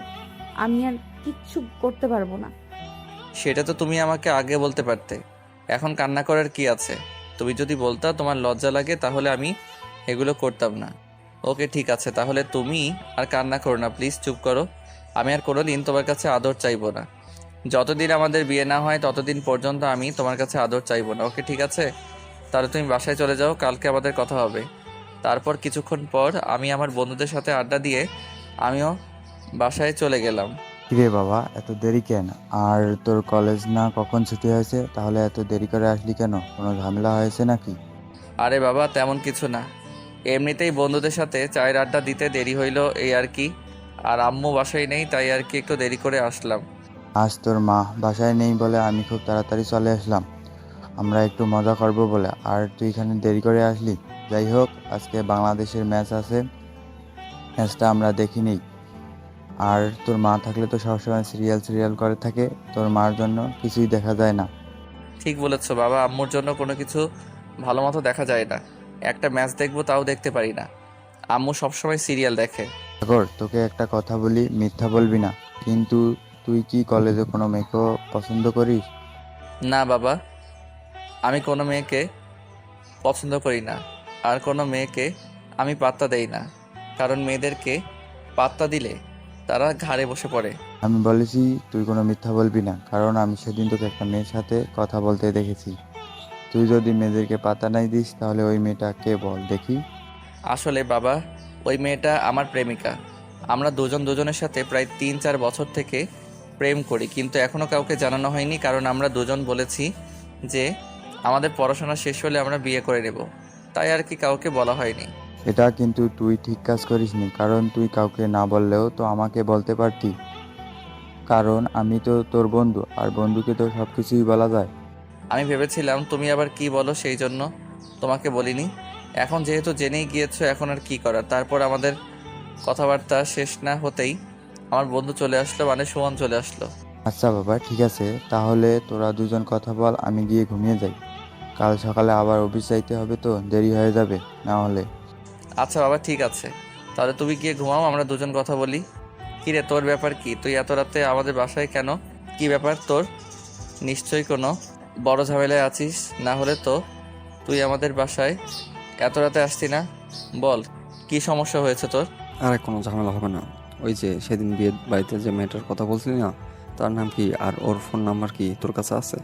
আমি আর কিচ্ছু করতে পারবো না। সেটা তো তুমি আমাকে আগে বলতে পারতে, এখন কান্না করার কি আছে? তুমি যদি বলতা তোমার লজ্জা লাগে তাহলে আমি এগুলো করতাম না। ওকে ঠিক আছে, তাহলে তুমি আর কান্না করো না, প্লিজ চুপ করো। আমি আর কোনোদিন তোমার কাছে আদর চাইবো না। যতদিন আমাদের বিয়ে না হয় ততদিন পর্যন্ত আমি তোমার কাছে আদর চাইবো না, ওকে ঠিক আছে? তাহলে তুমি বাসায় চলে যাও, কালকে আমাদের কথা হবে। তারপর কিছুক্ষণ পর আমি আমার বন্ধুদের সাথে আড্ডা দিয়ে আমিও বাসায় চলে গেলাম। কিরে বাবা, এত দেরি কেন? আর তোর কলেজ না কখন ছুটি হয়েছে? তাহলে এত দেরি করে আসলি কেন? কোনো ঝামেলা হয়েছে নাকি? আরে বাবা, তেমন কিছু না, এমনিতেই বন্ধুদের সাথে চায়ের আড্ডা দিতে দেরি হইলো এই আর কি। আর আম্মু বাসায় নেই, তাই আর কি একটু দেরি করে আসলাম। আজ তোর মা বাসায় নেই বলে আমি খুব তাড়াতাড়ি চলে আসলাম, আমরা একটু মজা করব বলে। আর তুই এখানে দেরি করে আসলি। যাই হোক, আজকে বাংলাদেশের ম্যাচ আছে, ম্যাচটা আমরা দেখিনি। আর তোর মা থাকলে তো সবসময় সিরিয়াল করে থাকে, তোর মার জন্য কিছুই দেখা যায় না। ঠিক বলেছো বাবা, আম্মুর জন্য কোনো কিছু ভালো মতো দেখা যায় না। একটা ম্যাচ দেখবো তাও দেখতে পারি না, আম্মু সবসময় সিরিয়াল দেখে। সাগর, তোকে একটা কথা বলি, মিথ্যা বলবি না কিন্তু। তুই কি কলেজে কোনো মেয়েকেও পছন্দ করিস? না বাবা, আমি কোনো মেয়েকে পছন্দ করি না, আর কোনো মেয়েকে আমি পাত্তা দেই না, কারণ মেয়েদেরকে পাত্তা দিলে তারা ঘাড়ে বসে পড়ে। আমি বলেছি তুই কোনো মিথ্যা বলবি না, কারণ আমি সেদিন তোকে একটা মেয়ের সাথে কথা বলতে দেখেছি। তুই যদি মেয়েদেরকে পাত্তা নাই দিস তাহলে ওই মেয়েটা কে বল দেখি? আসলে বাবা, ওই মেয়েটা আমার প্রেমিকা। আমরা দুজন দুজনের সাথে প্রায় 3-4 বছর থেকে প্রেম করি, কিন্তু এখনও কাউকে জানানো হয়নি, কারণ আমরা দুজন বলেছি যে আমাদের পড়াশোনা শেষ হলে আমরা বিয়ে করে নেব, তাই আর কি কাউকে বলা হয়নি। এটা কিন্তু তুই ঠিক কাজ করিসনি, কারণ তুই কাউকে না বললেও তো আমাকে বলতে পারতি, কারণ আমি তো তোর বন্ধু, আর বন্ধুকে তো সব কিছুই বলা যায়। আমি ভেবেছিলাম তুমি আবার কি বলো, সেই জন্য তোমাকে বলিনি। এখন যেহেতু জেনেই গিয়েছো, এখন আর কি করার। তারপর আমাদের কথাবার্তা শেষ না হতেই আমার বন্ধু চলে আসলো, মানে সুমন চলে আসলো। আচ্ছা বাবা, ঠিক আছে, তাহলে তোরা দুজন কথা বল, আমি গিয়ে ঘুমিয়ে যাই। কাল সকালে আবার অফিস যাইতে হবে, তো দেরি হয়ে যাবে না হলে। আচ্ছা বাবা, ঠিক আছে, তাহলে তুমি গিয়ে ঘুমাও, আমরা দুজন কথা বলি। কিরে, তোর ব্যাপার কি? তুই এত রাতে আমাদের বাসায় কেন? কি ব্যাপার তোর? নিশ্চয়ই কোনো বড় ঝামেলায় আছিস, না হলে তো তুই আমাদের বাসায় এত রাতে আসতি না। বল, কি সমস্যা হয়েছে তোর? আর কোনো ঝামেলা হবে না। ওই যে সেদিন বিয়ের বাড়িতে যে মেয়েটার কথা বলছিলি না, তার নাম কি আর ওর ফোন নাম্বার কি তোর কাছে আছে?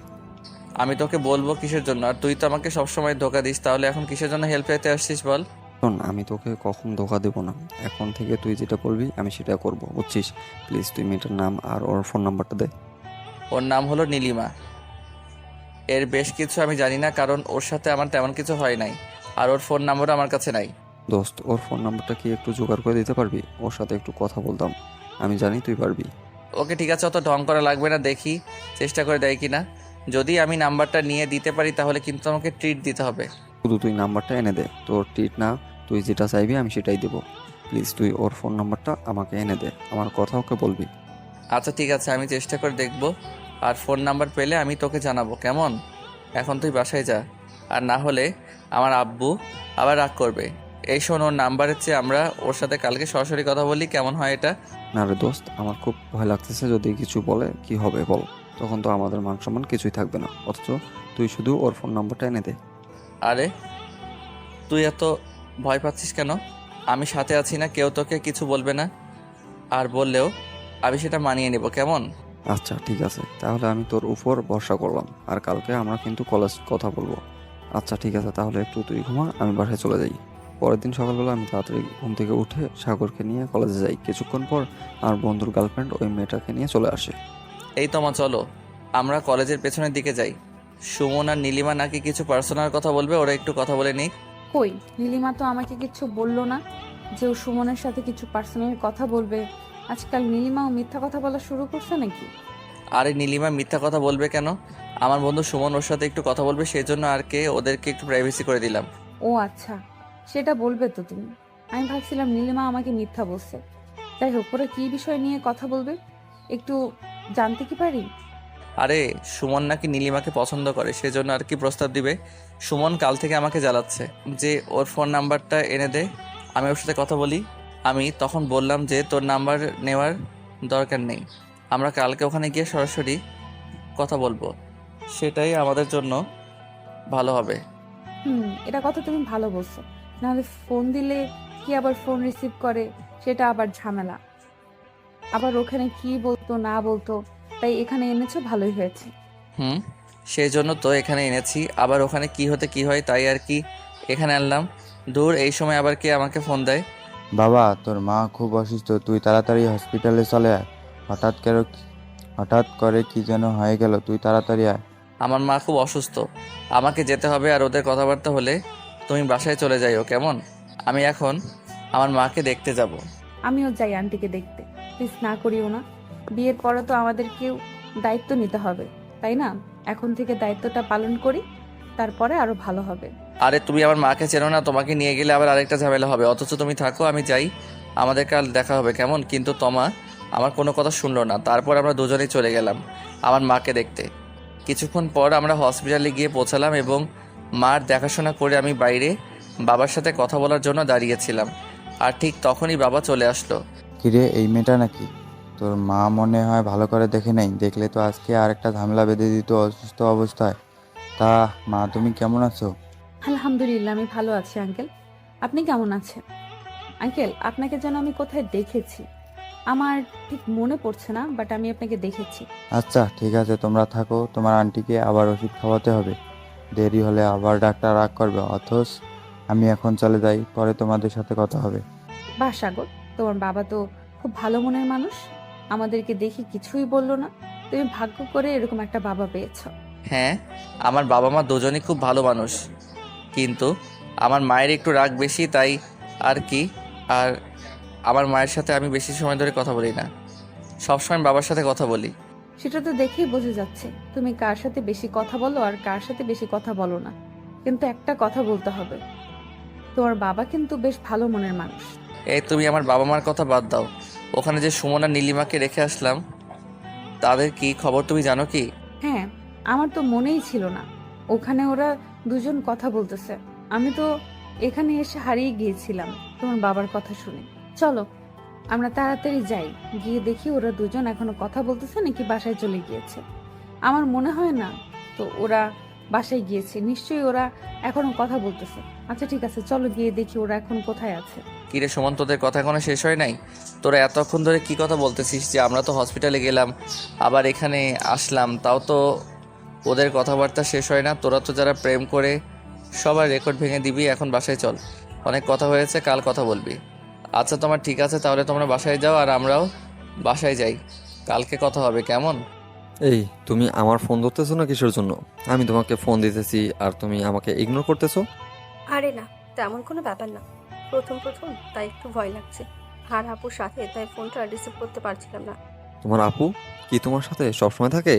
আমি তোকে বলবো কিসের জন্য? আর তুই তো আমাকে সবসময় ধোকা দিস, তাহলে এখন কিসের জন্য হেল্প চাইতে আসছিস বল? শোন, আমি তোকে কখন ধোকা দেবো না। এখন থেকে তুই যেটা বলবি আমি সেটা করব, বুঝছিস? প্লিজ তুই মেয়েটার নাম আর ওর ফোন নাম্বারটা দে। ওর নাম হলো নীলিমা। এর বেশ কিছু আমি জানি না, কারণ ওর সাথে আমার তেমন কিছু হয় নাই, আর ওর ফোন নাম্বারও আমার কাছে নাই। দোস্ত, ওর ফোন নাম্বারটা কি একটু জোগাড় করে দিতে পারবি? ওর সাথে একটু কথা বলতাম, আমি জানি তুই পারবি। ওকে ঠিক আছে, অত ঢং করা লাগবে না, দেখি চেষ্টা করে দেয় কি না। যদি আমি নাম্বারটা নিয়ে দিতে পারি তাহলে কিন্তু আমাকে ট্রিট দিতে হবে। শুধু তুই নাম্বারটা এনে দে, তোর ট্রিট না, তুই যেটা চাইবি আমি সেটাই দেবো। প্লিজ তুই ওর ফোন নাম্বারটা আমাকে এনে দে, আমার কথা ওকে বলবি। আচ্ছা ঠিক আছে, আমি চেষ্টা করে দেখব, আর ফোন নাম্বার পেলে আমি তোকে জানাবো, কেমন? এখন তুই বাসায় যা, আর না হলে আমার আব্বু আবার রাগ করবে। এই শোন, ওর নাম্বারের চেয়ে আমরা ওর সাথে কালকে সরাসরি কথা বলি, কেমন হয় এটা? না রে দোস্ত, আমার খুব ভয় লাগতেছে, যদি কিছু বলে কি হবে বল? তখন তো আমাদের মান সম্মান কিছুই থাকবে না। অথচ তুই শুধু ওর ফোন নাম্বারটা এনে দে। আরে তুই এত ভয় পাচ্ছিস কেন? আমি সাথে আছি না, কেউ তোকে কিছু বলবে না, আর বললেও আমি সেটা মানিয়ে নেব, কেমন? আচ্ছা ঠিক আছে, তাহলে আমি তোর উপর ভরসা করলাম, আর কালকে আমরা কিন্তু কলেজ কথা বলবো। আচ্ছা ঠিক আছে, তাহলে একটু তুই ঘুমা, আমি বাসায় চলে যাই। পরের দিন সকালবেলা আমি তাড়াতাড়ি ঘুম থেকে উঠে সাগরকে নিয়ে কলেজে যাই। কিছুক্ষণ পর আমার বন্ধুর গার্লফ্রেন্ড ওই মেয়েটাকে নিয়ে চলে আসে। এই তোমা চলো, আমরা কলেজের পেছনের দিকে যাই। সুমন আর নীলিমা নাকি কিছু পার্সোনাল কথা বলবে, ওরা একটু কথা বলে নিক। কই, নীলিমা তো আমাকে কিছু বললো না যে ও সুমনের সাথে কিছু পার্সোনাল কথা বলবে। আজকাল নীলিমাও মিথ্যা কথা বলা শুরু করছে নাকি? আরে নীলিমা মিথ্যা কথা বলবে কেন? আমার বন্ধু সুমন ওর সাথে একটু কথা বলবে, সেই জন্য আর কে ওদেরকে একটু প্রাইভেসি করে দিলাম। ও আচ্ছা, সেটা বলবে তো তুমি। আমি ভাবছিলাম নীলিমা আমাকে মিথ্যা বলছে। যাই হোক, ওরা কি বিষয় নিয়ে কথা বলবে একটু জানতে কি পারি? আরে সুমন নাকি নীলিমাকে পছন্দ করে, সেজন্য আর কি প্রস্তাব দিবে। সুমন কাল থেকে আমাকে জ্বালাচ্ছে যে ওর ফোন নাম্বারটা এনে দে, আমি ওর সাথে কথা বলি। আমি তখন বললাম যে তোর নাম্বার নেওয়ার দরকার নেই, আমরা কালকে ওখানে গিয়ে সরাসরি কথা বলবো, সেটাই আমাদের জন্য ভালো হবে। এটা কথা তুমি ভালো বলছো। নাহলে ফোন দিলে কি আবার ফোন রিসিভ করে সেটা আবার ঝামেলা। আবার ওখানে কি বলতো না বলতো, তাই এখানে এনেছো, ভালোই হয়েছে। হুম, সেই জন্য তো এখানে এনেছি। আবার ওখানে কি হতে কি হয় তাই আর কি এখানে আনলাম। দূর, এই সময় আবার কে আমাকে ফোন দেয়? বাবা, তোর মা খুব অসুস্থ, তুই তাড়াতাড়ি হসপিটালে চলে আয়। হঠাৎ করে কি যেন হয়ে গেল, তুই তাড়াতাড়ি আয়। আমার মা খুব অসুস্থ, আমাকে যেতে হবে। আর ওদের কথাবার্তা হলে তুমি বাসায় চলে যাইও, কেমন? আমি এখন আমার মাকে দেখতে যাব। আমিও যাই আন্টিকে দেখতে, প্লিজ না করিও না। বিয়ের পরে তো আমাদেরকেও দায়িত্ব নিতে হবে, তাই না? এখন থেকে দায়িত্বটা পালন করি, তারপরে আরো ভালো হবে। আরে তুমি আমার মাকে চেনো না, তোমাকে নিয়ে গেলে আবার আরেকটা ঝামেলা হবে। অথচ তুমি থাকো, আমি যাই, আমাদের কাল দেখা হবে, কেমন? কিন্তু তোমা আমার কোনো কথা শুনলো না। তারপর আমরা দুজনেই চলে গেলাম আমার মাকে দেখতে। কিছুক্ষণ পর আমরা হসপিটালে গিয়ে পৌঁছালাম এবং মার দেখাশোনা করে আমি বাইরে বাবার সাথে কথা বলার জন্য দাঁড়িয়েছিলাম। আর ঠিক তখনই বাবা চলে আসলো। কিরে, এই মেয়েটা নাকি? তোর মা মনে হয় ভালো করে দেখে নাই, দেখলে তো আজকে আরেকটা ঝামেলা বেঁধে দিত অসুস্থ অবস্থায়। তা মা, তুমি কেমন আছো? আলহামদুলিল্লাহ, আমি ভালো আছি আঙ্কেল। আপনি কেমন আছেন? আঙ্কেল, আপনাকে যেন আমি কোথায় দেখেছি, আমার ঠিক মনে পড়ছে না, বাট আমি আপনাকে দেখেছি। আচ্ছা ঠিক আছে, তোমরা থাকো, তোমার আন্টিকে আবার ওষুধ খাওয়াতে হবে, দেরি হলে আবার ডাক্তার রাগ করবে। অথচ আমি এখন চলে যাই, পরে তোমাদের সাথে কথা হবে। বাহ সাগর, তোমার বাবা তো খুব ভালো মনের মানুষ, আমাদেরকে দেখে কিছুই বললো না। তুমি ভাগ্য করে এরকম একটা বাবা পেয়েছো। হ্যাঁ, আমার বাবা মা দুজনই খুব ভালো মানুষ, কিন্তু আমার মায়ের একটু রাগ বেশি, তাই আর কি। আর আমার মায়ের সাথে আমি বেশি সময় ধরে কথা বলি না, সবসময় বাবার সাথে কথা বলি। সেটা তো দেখেই বোঝা যাচ্ছে তুমি কার সাথে বেশি কথা বলো আর কার সাথে বেশি কথা বলো না। কিন্তু একটা কথা বলতে হবে, তোমার বাবা কিন্তু বেশ ভালো মনের মানুষ। এই তুমি আমার বাবা মার কথা বাদ দাও, ওখানে যে সুমন আর নীলিমাকে রেখে আসলাম, তাদের কি খবর তুমি জানো কি? হ্যাঁ, আমার তো মনেই ছিল না ওখানে ওরা দুজন কথা বলতেছে। আমি তো এখানে এসে হারিয়ে গিয়েছিলাম তোমার বাবার কথা শুনে। চলো আমরা তাড়াতাড়ি যাই, গিয়ে দেখি ওরা দুজন এখনো কথা বলতেছে নাকি বাসায় চলে গিয়েছে। আমার মনে হয় না তো ওরা বাসায় গিয়েছে, নিশ্চয়ই ওরা এখনো কথা বলতেছে। আচ্ছা ঠিক আছে, চলো গিয়ে দেখি ওরা এখন কোথায় আছে। কিরে সুমন, তোদের কথা এখনো শেষ হয় নাই? তোরা এতক্ষণ ধরে কি কথা বলতেছিস যে আমরা তো হসপিটালে গেলাম আবার এখানে আসলাম, তাও তো ওদের কথাবার্তা শেষ হয় না। তোরা তো যারা প্রেম করে সবার রেকর্ড ভেঙে দিবি। এখন বাসায় চল, অনেক কথা হয়েছে, কাল কথা বলবি। আচ্ছা তোমার ঠিক আছে, তাহলে তোমরা বাসায় যাও আর আমরাও বাসায় যাই, কালকে কথা হবে, কেমন? এই, তুমি আমার ফোন ধরতেছো না কিসের জন্য? আমি তোমাকে ফোন দিতেছি আর তুমি আমাকে ইগনোর করতেছো। আরে না, তেমন কোনো ব্যাপার না। প্রথম তাই একটু ভয় লাগছে। আর আপুর সাথে তাই ফোনটা রিসিভ করতে পারছিলাম না। তোমার আপু কি তোমার সাথে সবসময় থাকে?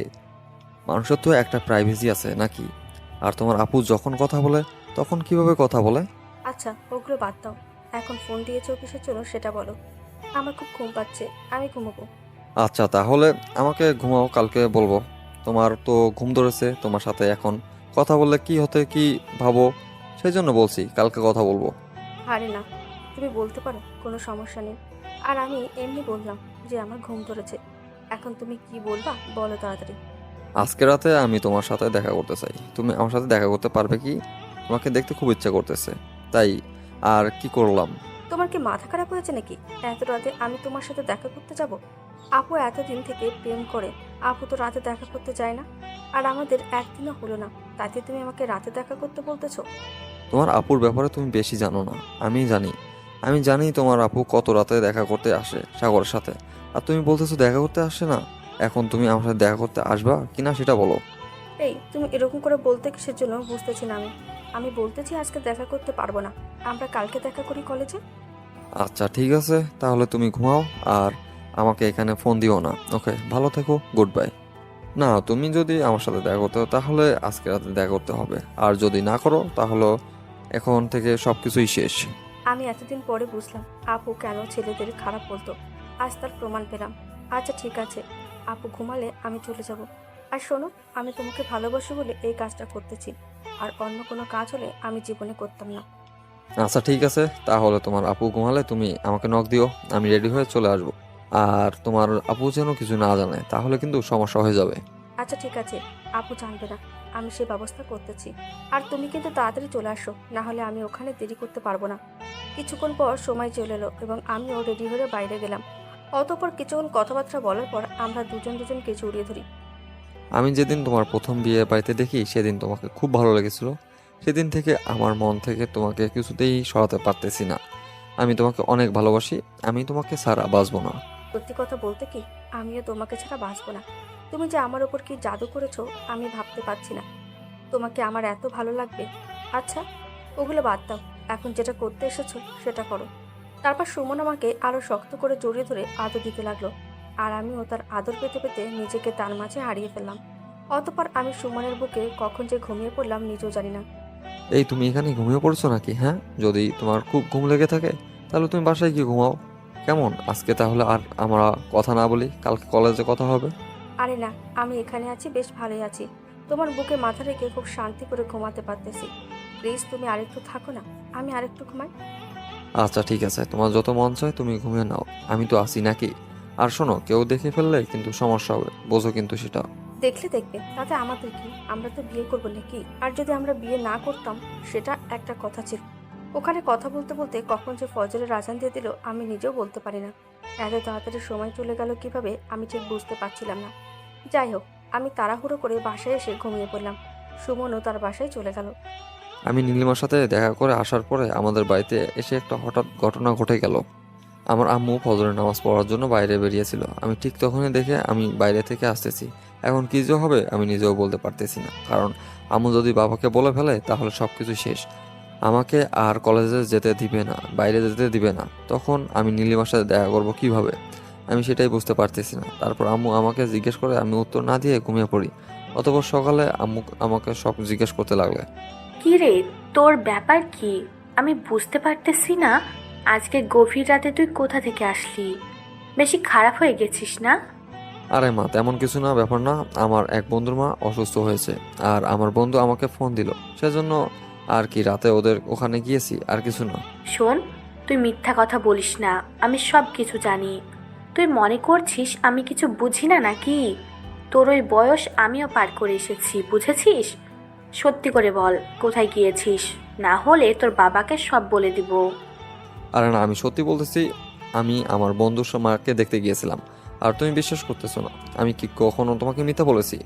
মানুষের তো একটা প্রাইভেসি আছে নাকি? আর তোমার আপু যখন কথা বলে তখন কিভাবে কথা বলে? আচ্ছা ওগুলো বাদ দাও, এখন ফোন দিয়েছো কিসের জন্য সেটা বলো। আমার খুব ঘুম পাচ্ছে, আমি ঘুমোবো। আচ্ছা তাহলে আমাকে ঘুমাও, কালকে বলবো। তোমার তো ঘুম ধরেছে, তোমার সাথে এখন কথা বললে কি হতে কি ভাবো, সেই জন্য বলছি কালকে কথা বলবো। আরে না, তুমি বলতে পারো, কোনো সমস্যা নেই। আর আমি এমনি বললাম যে আমার ঘুম ধরেছে। এখন তুমি কি বলবা বলো তাড়াতাড়ি। আজকে রাতে আমি তোমার সাথে দেখা করতে চাই, তুমি আমার সাথে দেখা করতে পারবে কি? তোমাকে দেখতে খুব ইচ্ছা করতেছে, তাই আর কি করলাম। তোমার কি মাথা খারাপ হয়েছে নাকি? এত রাতে আমি তোমার সাথে দেখা করতে যাব? আপু এতদিন থেকে প্রেম করে, আপু তো রাতে দেখা করতে যায় না। আর আমাদের একদিনও হলো না, তাতে তুমি আমাকে রাতে দেখা করতে বলতেছো? তোমার আপুর ব্যাপারে তুমি বেশি জানো না, আমি জানি তোমার আপু কত রাতে দেখা করতে আসে সাগরের সাথে। আর তুমি বলতেছো দেখা করতে আসে না। এখন তুমি আমার সাথে দেখা করতে আসবা কিনা সেটা বলো। এই তুমি এরকম করে বলতে কিসের জন্য বুঝতেছি না আমি। আমি বলতেছি আজকে দেখা করতে পারবো না, আমরা কালকে দেখা করি কলেজে। আচ্ছা ঠিক আছে, তাহলে তুমি ঘুমাও আর আমাকে এখানে ফোন দিও না। ওকে, ভালো থেকো, গুড বাই। না, তুমি যদি আমার সাথে দেখা করতে हो তাহলে আজকে রাতে দেখা করতে হবে, আর যদি না করো তাহলে এখন থেকে সবকিছুই শেষ। আমি এতদিন পরে বুঝলাম আপু কেন ছেলেদের খারাপ বলতো, আজ তার প্রমাণ পেলাম। আচ্ছা ঠিক আছে, আপু ঘুমালে আমি চলে যাব। আর শোনো, আমি তোমাকে ভালোবাসি বলে এই কাজটা করতেছি, আর অন্য কোনো কাজ হলে আমি জীবনে করতাম না। আচ্ছা ঠিক আছে, তাহলে তোমার আপু ঘুমালে তুমি আমাকে নক দিও, আমি রেডি হয়ে চলে আসবো। আর তোমার আপু যেন কিছু না জানে, তাহলে কিন্তু সমস্যা হয়ে যাবে। আচ্ছা ঠিক আছে, আপু জানবে না, আমি সেই ব্যবস্থা করতেছি। আর তুমি কিন্তু তাড়াতাড়ি চলে আসো, না হলে আমি ওখানে দেরি করতে পারবো না। কিছুক্ষণ পর সময় চলে এলো এবং আমিও রেডি হয়ে বাইরে গেলাম। অতঃপর কিছুক্ষণ কথাবার্তা বলার পর আমরা দুজনকে জড়িয়ে ধরি। আমি যেদিন তোমার প্রথম বিয়ে বাড়িতে দেখি সেদিন তোমাকে খুব ভালো লেগেছিল। সেদিন থেকে আমার মন থেকে তোমাকে কিছুতেই সরাতে পারতেছি না। আমি তোমাকে অনেক ভালোবাসি। আমি তোমাকে ছাড়া বাঁচবো না। সত্যি কথা বলতে কি, আমিও তোমাকে ছাড়া বাঁচবো না। তুমি যে আমার ওপর কি জাদু করেছো আমি ভাবতে পারছি না। তোমাকে আমার এত ভালো লাগবে। আচ্ছা, ওগুলো বাদ দাও, এখন যেটা করতে এসেছো সেটা করো। তারপর সুমন আমাকে আরো শক্ত করে জড়িয়ে ধরে আদর দিতে লাগলো, আর আমিও তার আদর পেতে পেতে নিজেকে তার মাঝে হারিয়ে ফেললাম। অতঃপর আমি সুমনের বুকে কখন যে ঘুমিয়ে পড়লাম নিজেও জানি না। এই তুমি এখানে ঘুমিয়ে পড়ছো নাকি? হ্যাঁ, যদি তোমার খুব ঘুম লেগে থাকে তাহলে তুমি বাসায় গিয়ে ঘুমাও। কেমন, আজকে তাহলে আর আমরা কথা না বলি, কালকে কলেজে কথা হবে। আরে না, আমি এখানে আছি, বেশ ভালোই আছি। তোমার বুকে মাথা রেখে খুব শান্তি করে ঘুমাতে পারতেছি। প্লিজ তুমি আরেকটু থাকো না, আমি আরেকটু ঘুমাই। আচ্ছা ঠিক আছে, তোমার যত মন চায় তুমি ঘুমিয়ে নাও, আমি তো আছি নাকি। আর শোনো, কেউ দেখে ফেললে কিন্তু সমস্যা হবে, বোঝো কিন্তু সেটা। দেখলে দেখবে, তাতে আমাদের কি? আমরা তো বিয়ে করবো নাকি? আর যদি আমরা বিয়ে না করতাম সেটা একটা কথা ছিল। ওখানে কথা বলতে বলতে কখন যে ফজরের আজান দিয়ে দিল আমি নিজেও বলতে পারি না। এত তাড়াতাড়ি সময় চলে গেল কিভাবে আমি ঠিক বুঝতে পারছিলাম না। যাই হোক, আমি তাড়াহুড়ো করে বাসায় এসে ঘুমিয়ে পড়লাম। সুমনও তার বাসায় চলে গেল। আমি নীলিমার সাথে দেখা করে আসার পরে আমাদের বাড়িতে এসে একটা হঠাৎ ঘটনা ঘটে গেল। আমার আম্মু ফজরের নামাজ পড়ার জন্য বাইরে বেরিয়েছিল। আমি ঠিক তখনই দেখে আমি বাইরে থেকে আসতেছি। এখন কী যে হবে আমি নিজেও বলতে পারতেছি না, কারণ আম্মু যদি বাবাকে বলে ফেলে তাহলে সব কিছু শেষ। আমাকে আর কলেজে যেতে দিবে না, বাইরে যেতে দিবে না। তখন আমি নীলিমার সাথে দেখা করবো কিভাবে, আমি সেটাই বুঝতে পারতেছি না। তারপর আম্মু আমাকে জিজ্ঞেস করে, আমি উত্তর না দিয়ে ঘুমিয়ে পড়ি। অতঃপর সকালে আম্মু আমাকে সব জিজ্ঞেস করতে লাগলে। কি রে, তোর ব্যাপার কি? আমি বুঝতে পারতেছি না। আজকে গভীর রাতে তুই কোথা থেকে আসলি? বেশি খারাপ হয়ে গেছিস না? আরে মা, তেমন কিছু না, ব্যাপার না। আমার এক বন্ধুর মা অসুস্থ হয়েছে, আর আমার বন্ধু আমাকে ফোন দিল, সেজন্য আর কি রাতে ওদের ওখানে গিয়েছি, আর কিছু না। শোন, তুই মিথ্যা কথা বলিস না, আমি সব কিছু জানি। তুই মনে করছিস আমি কিছু বুঝি না নাকি? তোর ওই বয়স আমিও পার করে এসেছি, বুঝেছিস? সত্যি করে বল, কোথায় গিয়েছিস? না হলে তোর বাবাকে সব বলে দিব। আরে না, আমি সত্যি বলতেছি, আমি আমার বন্ধুর মাকে দেখতে গিয়েছিলাম। আর তুমি বিশ্বাস করতেছো না, আমি কি কখনো তোমাকে মিথ্যা বলেছি?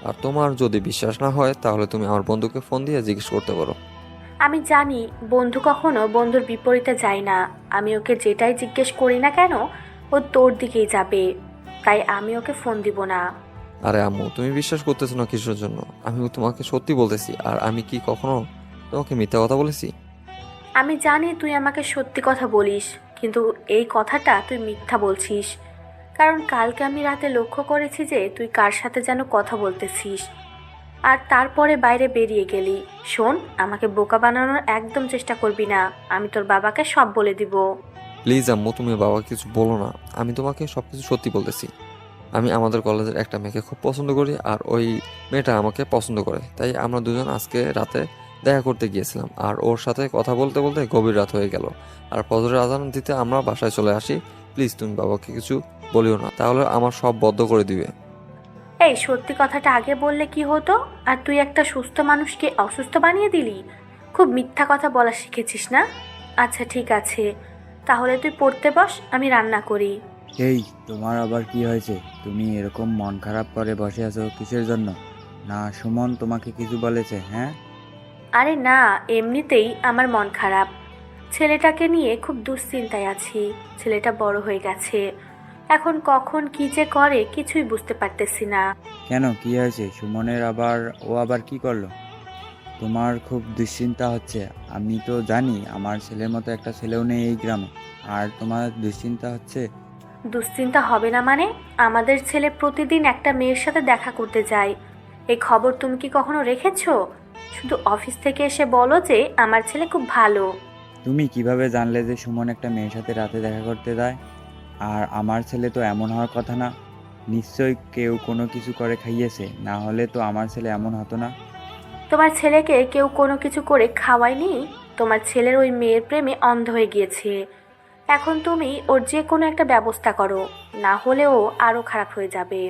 আর তোমার যদি বিশ্বাস না হয় তাহলে তুমি আমার বন্ধুকে ফোন দিয়ে জিজ্ঞেস করতে পারো। আমি জানি বন্ধু কখনো বন্ধুর বিপরীতে যায় না। আমি ওকে যেটাই জিজ্ঞেস করি না কেন, ও তোর দিকেই যাবে। তাই আমি ওকে ফোন দিব না। আরে আম্মু, তুমি বিশ্বাস করতেছো না কিসের জন্য? আমি তোমাকে সত্যি বলতেছি, আর আমি কি কখনো তোমাকে মিথ্যা কথা বলেছি? আমি জানি তুই আমাকে সত্যি কথা বলিস, কিন্তু এই কথাটা তুই মিথ্যা বলছিস। কারণ কালকে আমি রাতে লক্ষ্য করেছি যে তুই কার সাথে যেন কথা বলতেছিস, আর তারপরে বাইরে বেরিয়ে গেলি। শোন, আমাকে বোকা বানানোর একদম চেষ্টা করবি না, আমি তোর বাবাকে সব বলে দিব। প্লিজ আম্মু, তুমি বাবাকে কিছু বলো না। আমি তোমাকে সবকিছু সত্যি বলতেছি। আমি আমাদের কলেজের একটা মেয়েকে খুব পছন্দ করি, আর ওই মেয়েটা আমাকে পছন্দ করে। তাই আমরা দুজন আজকে রাতে দেখা করতে গিয়েছিলাম, আর ওর সাথে কথা বলতে বলতে গভীর রাত হয়ে গেল। আর ফজরের আজান দিতে আমরা বাসায় চলে আসি। প্লিজ তুমি বাবাকে কিছু বলিও না, তাহলে আমার সব বদ্ধ করে দিবে। এই সত্যি কথাটা আগে বললে কি হতো? আর তুই একটা সুস্থ মানুষকে অসুস্থ বানিয়ে দিলি। খুব মিথ্যা কথা বলা শিখেছিস না? আচ্ছা ঠিক আছে, তাহলে তুই পড়তে বস, আমি রান্না করি। এই, তোমার আবার কি হয়েছে? তুমি এরকম মন খারাপ করে বসে আছো কিসের জন্য? না সুমন তোমাকে কিছু বলেছে? হ্যাঁ। আরে না, এমনিতেই আমার মন খারাপ। ছেলেটাকে নিয়ে খুব দুশ্চিন্তায় আছি। ছেলেটা বড় হয়ে গেছে, এখন কখন কি যে করে কিছুই বুঝতে পারতেছি না। কেন, কি হয়েছে সুমনের আবার? ও আবার কি করলো? তোমার খুব দুশ্চিন্তা হচ্ছে। আমি তো জানি আমার ছেলের মতো একটা ছেলেও নেই এই গ্রামে, আর তোমার দুশ্চিন্তা হচ্ছে? দুশ্চিন্তা হবে না মানে? আমাদের ছেলে প্রতিদিন একটা মেয়ের সাথে দেখা করতে যায়। এই খবর তুমি কি কখনো রেখেছো? শুধু অফিস থেকে এসে বলো যে আমার ছেলে খুব ভালো। তুমি কিভাবে জানলে যে সুমন একটা মেয়ের সাথে রাতে দেখা করতে যায়? আর আমার ছেলে তো এমন হওয়ার কথা না। নিশ্চয়ই কেউ কোনো কিছু করে খাইয়েছে, না হলে তো আমার ছেলে এমন হতো না। তোমার ছেলেকে কেউ কোনো কিছু করে খাওয়ায়নি। তোমার ছেলের ওই মেয়ের প্রেমে অন্ধ হয়ে গিয়েছে। এখন তুমি ওর যে কোনো একটা ব্যবস্থা করো, না হলে ও আরও খারাপ হয়ে যাবে।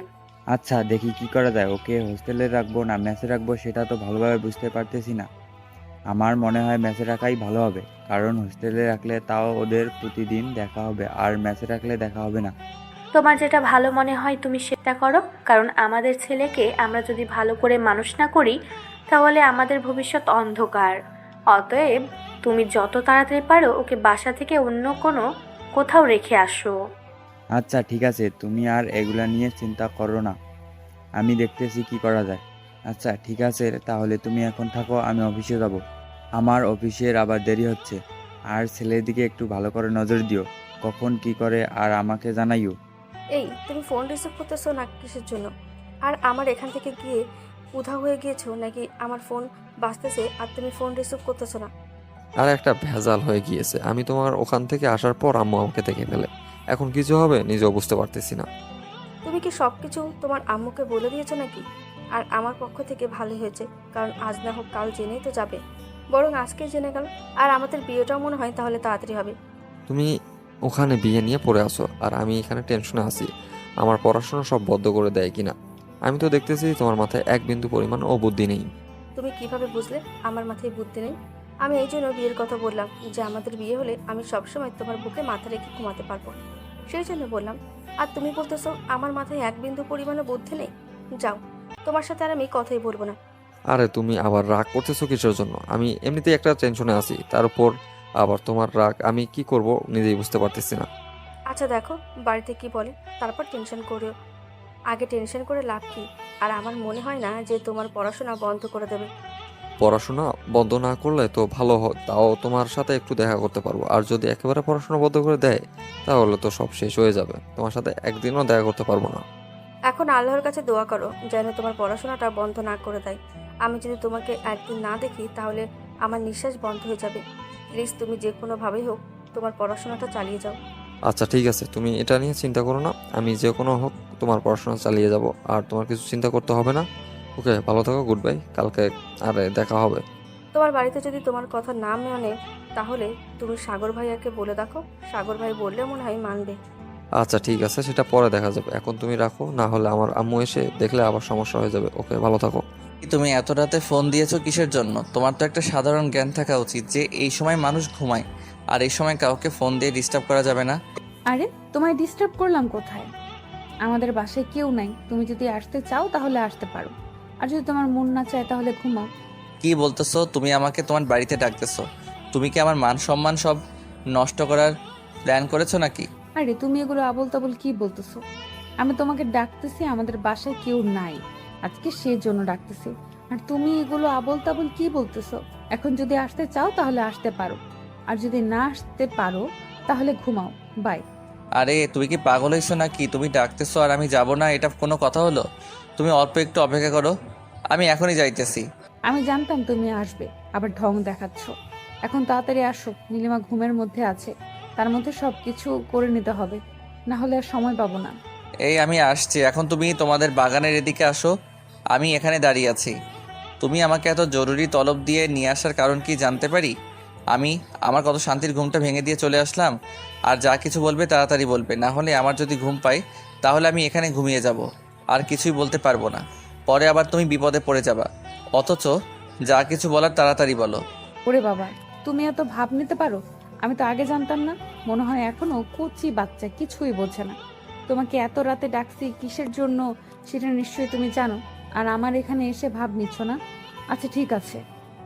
আচ্ছা দেখি কি করা যায়। ওকে হোস্টেলে রাখবো না মেসে রাখবো সেটা তো ভালোভাবে বুঝতে পারতেছি না। আমার মনে হয় মেসে রাখাই ভালো হবে, কারণ হোস্টেলে রাখলে তাও ওদের প্রতিদিন দেখা হবে, আর মেসে রাখলে দেখা হবে না। তোমার যেটা ভালো মনে হয় তুমি সেটা করো, কারণ আমাদের ছেলেকে আমরা যদি ভালো করে মানুষ না করি তাহলে আমাদের ভবিষ্যৎ অন্ধকার। অতএব তুমি যত তাড়াতাড়ি পারো ওকে বাসা থেকে অন্য কোথাও রেখে আসো। আচ্ছা ঠিক আছে, তুমি আর এগুলা নিয়ে চিন্তা করো না, আমি দেখতেছি কি করা যায়। আচ্ছা ঠিক আছে, তাহলে তুমি এখন থাকো, আমি অফিসে যাব। আমার অফিসের আবার দেরি হচ্ছে। আর ছেলের দিকে একটু ভালো করে নজর দিও, কখন কি করে আর আমাকে জানাইও। এই তুমি ফোন রিসিভ করতেছো না কিসের জন্য? আর আমার এখান থেকে গিয়ে উধাও হয়ে গিয়েছো নাকি? আমার ফোন বাজতেছে আর তুমি ফোন রিসিভ করতেছো না। আর একটা ভেজাল হয়ে গিয়েছে, আমি তোমার ওখান থেকে আসার পর আম্মু আমাকে দেখে ফেলে। এখন কিছু হবে নিজেও বুঝতে পারতেছি না। তুমি কি সব কিছু তোমার আম্মুকে বলে দিয়েছো নাকি? আর আমার পক্ষ থেকে ভালোই হয়েছে, কারণ আজ না হোক কাল জেনেই তো যাবে। বরং আজকে জেনে গেল, আর আমাদের বিয়েটাও মনে হয় তাহলে তাড়াতাড়ি হবে। তুমি ওখানে বিয়ে নিয়ে পড়ে আসো আর আমি এখানে টেনশনে আছি আমার পড়াশোনা সব বদ্ধ করে দেয় কিনা। আমি তো দেখতেছি তোমার মাথায় এক বিন্দু পরিমাণ ও বুদ্ধি নেই। তুমি কিভাবে বুঝলে আমার মাথায় বুদ্ধি নেই? আমি এই জন্য বিয়ের কথা বললাম যে আমাদের বিয়ে হলে আমি সবসময় তোমার বুকে মাথা রেখে ঘুমাতে পারবো, সেই জন্য বললাম। আর তুমি বলতেছো আমার মাথায় এক বিন্দু পরিমাণও বুদ্ধি নেই? যাও, তোমার সাথে আর আমি কথাই বলবো না। আরে তুমি আবার রাগ করতেছো কিসের জন্য? আমি এমনিতেই একটা টেনশনে আছি, তার উপর আবার তোমার রাগ। আমি কি করব নিজেই বুঝতে পারতেছি না। আচ্ছা দেখো বাড়িতে কি বলে, তারপর টেনশন করেও। আগে টেনশন করে লাভ কি? আর আমার মনে হয় না যে তোমার পড়াশোনা বন্ধ করে দেবে। পড়াশোনা বন্ধ না করলে তো ভালো হয়, তাও তোমার সাথে একটু দেখা করতে পারবো। আর যদি একেবারে পড়াশোনা বন্ধ করে দেয় তাহলে তো সব শেষ হয়ে যাবে, তোমার সাথে একদিনও দেখা করতে পারবো না। এখন আল্লাহর কাছে দোয়া করো যেন তোমার পড়াশোনাটা বন্ধ না করে দেয়। আমি যদি তোমাকে একদিন না দেখি তাহলে আমার নিঃশ্বাস বন্ধ হয়ে যাবে। প্লিজ তুমি যে কোনোভাবেই হোক তোমার পড়াশোনাটা চালিয়ে যাও। আচ্ছা ঠিক আছে, তুমি এটা নিয়ে চিন্তা করো না, আমি যে কোনো হোক তোমার পড়াশোনা চালিয়ে যাব, আর তোমার কিছু চিন্তা করতে হবে না। ওকে, ভালো থাকো, গুড বাই, কালকে আরে দেখা হবে। তোমার বাড়িতে যদি তোমার কথা না মানে তাহলে তুমি সাগর ভাইয়াকে বলে দেখো, সাগর ভাই বললে মনে হয় মানবে। আচ্ছা ঠিক আছে, সেটা পরে দেখা যাবে, এখন তুমি রাখো, না হলে আমার আম্মু এসে দেখলে আবার সমস্যা হয়ে যাবে। ওকে, ভালো থাকো। তুমি এত রাতে ফোন দিয়েছো কিসের জন্য? তোমার তো একটা সাধারণ জ্ঞান থাকা উচিত যে এই সময় মানুষ ঘুমায়, আর এই সময় কাউকে ফোন দিয়ে ডিস্টার্ব করা যাবে না। আরে তোমায় ডিস্টার্ব করলাম কোথায়? আমাদের বাসায় কেউ নাই, তুমি যদি আসতে চাও তাহলে আসতে পারো, আর যদি তোমার মন না চায় তাহলে ঘুমাও। কি বলতেছো? তুমি আমাকে তোমার বাড়িতে ডাকতেছো? তুমি কি আমার মান সম্মান সব নষ্ট করার প্ল্যান করেছো নাকি? আরে তুমি এগুলো আবোল তাবোল কি বলতেছো? আমি তোমাকে ডাকতেছি, আমাদের বাসায় কেউ নাই, আজকে সেজন্য ডাকতেছি। আর তুমি এগুলো আবোল তাবোল কি বলতেছো? এখন যদি আসতে চাও তাহলে আসতে পারো, আর যদি না আসতে পারো তাহলে ঘুমাও। বাই। আরে তুমি কি পাগল হয়েছো নাকি? তুমি ডাকতেছো আর আমি যাব না, এটা কোনো কথা হলো? তুমি অল্প একটু অপেক্ষা করো, আমি এখনই যাইতেছি। আমি জানতাম তুমি আসবে, আবার ঢং দেখাচ্ছ। এখন তাড়াতাড়ি আসো, নীলিমা ঘুমের মধ্যে আছে, তার মধ্যে সবকিছু করে নিতে হবে, না হলে আর সময় পাবো না। এই আমি আসছি, এখন তুমি তোমাদের বাগানের এদিকে আসো, আমি এখানে দাঁড়িয়ে আছি। তুমি আমাকে এত জরুরি তলব দিয়ে নিয়ে আসার কারণ কি জানতে পারি? আমি আমার কত শান্তির ঘুমটা ভেঙে দিয়ে চলে আসলাম। আর যা কিছু বলবে তাড়াতাড়ি বলবে, না হলে আমার যদি ঘুম পাই তাহলে আমি এখানে ঘুমিয়ে যাব, আর কিছুই বলতে পারবো না। পরে আবার তুমি বিপদে পড়ে যাবা। অথচ যা কিছু বলার তাড়াতাড়ি বলো। ওরে বাবা, তুমি এত ভাব নিতে পারো? আমি তো আগে জানতাম না, মনে হয় এখনো কচি বাচ্চা, কিছুই বোঝে না। তোমাকে এত রাতে ডাকছি কিসের জন্য সেটা নিশ্চয়ই তুমি জানো, আর আমার এখানে এসে ভাব নিচ্ছ না। আচ্ছা ঠিক আছে,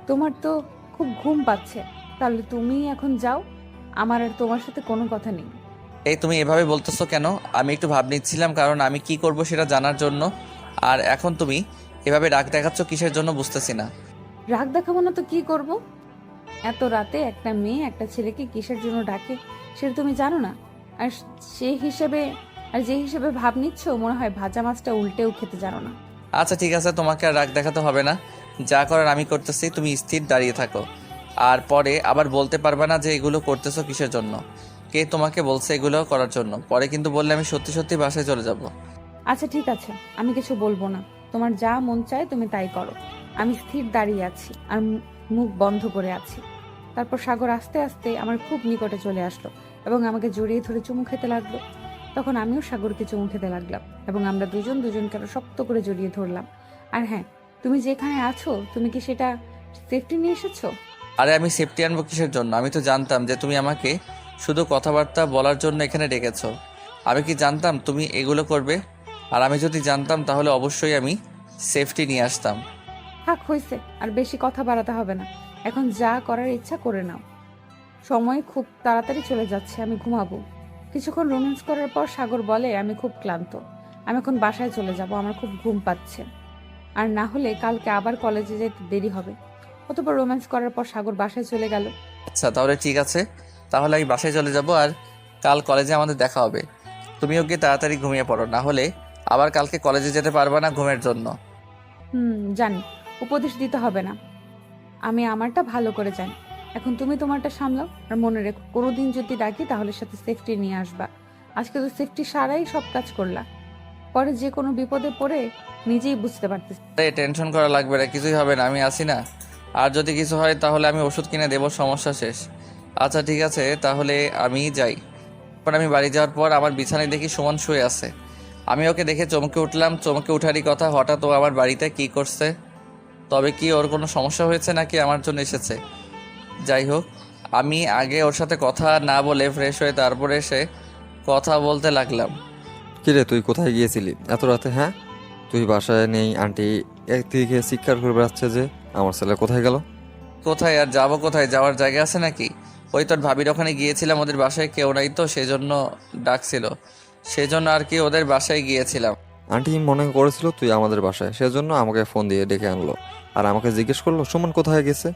তোমার তো খুব ঘুম পাচ্ছে, তাহলে তুমি এখন যাও, আমার আর তোমার সাথে কোনো কথা নেই। এই তুমি এভাবে বলতেছো কেন? আমি একটু ভাব নিচ্ছিলাম, কারণ আমি কি করব সেটা জানার জন্য। আর এখন তুমি এভাবে রাগ দেখাচ্ছ কিসের জন্য বুঝতেছি না। রাগ দেখাবো না তো কি করব? এত রাতে একটা মেয়ে একটা ছেলেকে কিসের জন্য ডাকে সেটা তুমি জানো না? আর যে হিসেবে ভাব নিচ্ছ মনে হয় ভাজা মাছটা উল্টেও খেতে জানো না। আচ্ছা ঠিক আছে, তোমাকে আর রাগ দেখাতে হবে না, যা করার আমি করতেছি, তুমি স্থির দাঁড়িয়ে থাকো। আর পরে আবার বলতে পারবে না যে এগুলো করতেছো কিসের জন্য, কে তোমাকে বলছে এগুলো করার জন্য। পরে কিন্তু বললে আমি সত্যি সত্যি বাসায় চলে যাব। আচ্ছা ঠিক আছে, আমি কিছু বলবো না, তোমার যা মন চায় তুমি তাই করো। আমি স্থির দাঁড়িয়ে আছি আর মুখ বন্ধ করে আছি। তারপর সাগর আস্তে আস্তে আমার খুব নিকটে চলে আসলো এবং আমাকে জড়িয়ে ধরে চুমু খেতে লাগলো। তখন আমিও সাগরকে চুমু খেতে লাগলাম এবং আমরা দুজন দুজনকে আরো শক্ত করে জড়িয়ে ধরলাম। আর হ্যাঁ, তুমি যেখানে আছো তুমি কি সেটা সেফটি নিয়ে এসেছো? আরে আমি সেফটি আনবো কিসের জন্য? আমি তো জানতাম যে তুমি আমাকে শুধু কথাবার্তা বলার জন্য এখানে ডেকেছো। আমি কি জানতাম তুমি এগুলো করবে? আর আমি যদি জানতাম তাহলে অবশ্যই আমি সেফটি নিয়ে আসতাম। থাক, হয়েছে, আর বেশি কথা বাড়াতে হবে না। এখন যা করার ইচ্ছা করে নাও। সময় খুব তাড়াতাড়ি চলে যাচ্ছে, আমি ঘুমাবো। কিছুক্ষণ রোম্যান্স করার পর সাগর বলে, আমি খুব ক্লান্ত, আমি এখন বাসায় চলে যাব, আমার খুব ঘুম পাচ্ছে। আর না হলে কালকে আবার কলেজে যেতে দেরি হবে। অতঃপর রোম্যান্স করার পর সাগর বাসায় চলে গেল। আচ্ছা তাহলে ঠিক আছে, তাহলে আমি বাসায় চলে যাব আর কাল কলেজে আমাদের দেখা হবে। তুমিও গিয়ে তাড়াতাড়ি ঘুমিয়ে পড়ো, না হলে আবার কালকে কলেজে যেতে পারবা না ঘুমের জন্য। জানি, উপদেশ দিতে হবে না, আমি আমারটা ভালো করে জানি। এখন তুমি তোমারটা সামলাও, আর মনে রেখো কোনোদিন যদি ডাকি তাহলে সাথে সেফটি নিয়ে আসবা। আজকে তো সেফটি সারাই সব কাজ করলা, পরে যে কোনো বিপদে পড়ে নিজেই বুঝতে পারতেছি। আরে টেনশন করা লাগবে না, কিছুই হবে না, আমি আছি না। আর যদি কিছু হয় তাহলে আমি ওষুধ কিনে দেবো, সমস্যা শেষ। আচ্ছা ঠিক আছে, তাহলে আমি যাই। পর আমি বাড়ি যাওয়ার পর আমার বিছানায় দেখি সুমন শুয়ে আছে। আমি ওকে দেখে চমকে উঠলাম। চমকে উঠারই কথা, হঠাৎ ও আমার বাড়িতে কি করছে? তবে কি ওর কোনো সমস্যা হয়েছে নাকি আমার জন্য এসেছে? যাই হোক, আমি আগে ওর সাথে কথা না বলে ফ্রেশ হয়ে তারপরে এসে কথা বলতে লাগলাম। কিরে, তুই কোথায় গিয়েছিলি এত রাতে? হ্যাঁ, তুই বাসায় নেই, আন্টি একদিকে চিৎকার করে বেড়াচ্ছে যে আমার ছেলে কোথায় গেল। কোথায় আর যাবো? কোথায় যাওয়ার জায়গা আছে নাকি? ওই তোর ভাবির ওখানে গিয়েছিলাম, ওদের বাসায় কেউ নাই তো সেজন্য ডাকছিল, সেজন্য আর কি ওদের বাসায় গিয়েছিলাম। আন্টি মনে করেছিল তুই আমাদের বাসায়, সেজন্য আমাকে ফোন দিয়ে ডেকে আনলো আর আমাকে জিজ্ঞেস করলো সুমন কোথায় গেছে।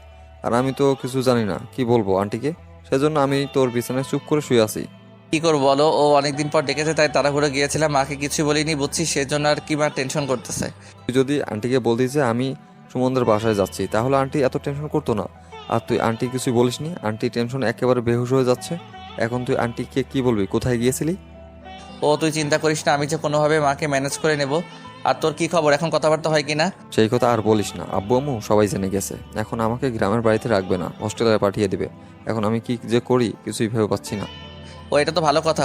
আর আমি তো কিছু জানি না, কি বলবো আন্টিকে, সেজন্য আমি তোর বিছানায় চুপ করে শুয়ে আছি। কি করবো বলো, ও অনেকদিন পর ডেকেছে তাই তাড়াহুড়ো গিয়েছিলাম, মাকে কিছু বলিনি বুঝছি, সেজন্য আর কি মা টেনশন করতেছে। তুই যদি আন্টিকে বলতিস যে আমি সুমনদের বাসায় যাচ্ছি তাহলে আন্টি এত টেনশন করতো না। আর তুই আন্টি কিছু বলিসনি, আন্টি টেনশন একেবারে বেহুশ হয়ে যাচ্ছে। এখন তুই আন্টিকে কি বলবি কোথায় গিয়েছিলি? ও তুই চিন্তা করিস না, আমি যে কোনোভাবে মাকে ম্যানেজ করে নেব। আর তোর কি খবর, এখন কথাবার্তা হয় কি না? সেই কথা আর বলিস না, আব্বু আম্মু সবাই জেনে গেছে। এখন আমাকে গ্রামের বাড়িতে রাখবে না, হোস্টেলে পাঠিয়ে দিবে। এখন আমি কি যে করি কিছুই ভেবে পাচ্ছি না। ও এটা তো ভালো কথা,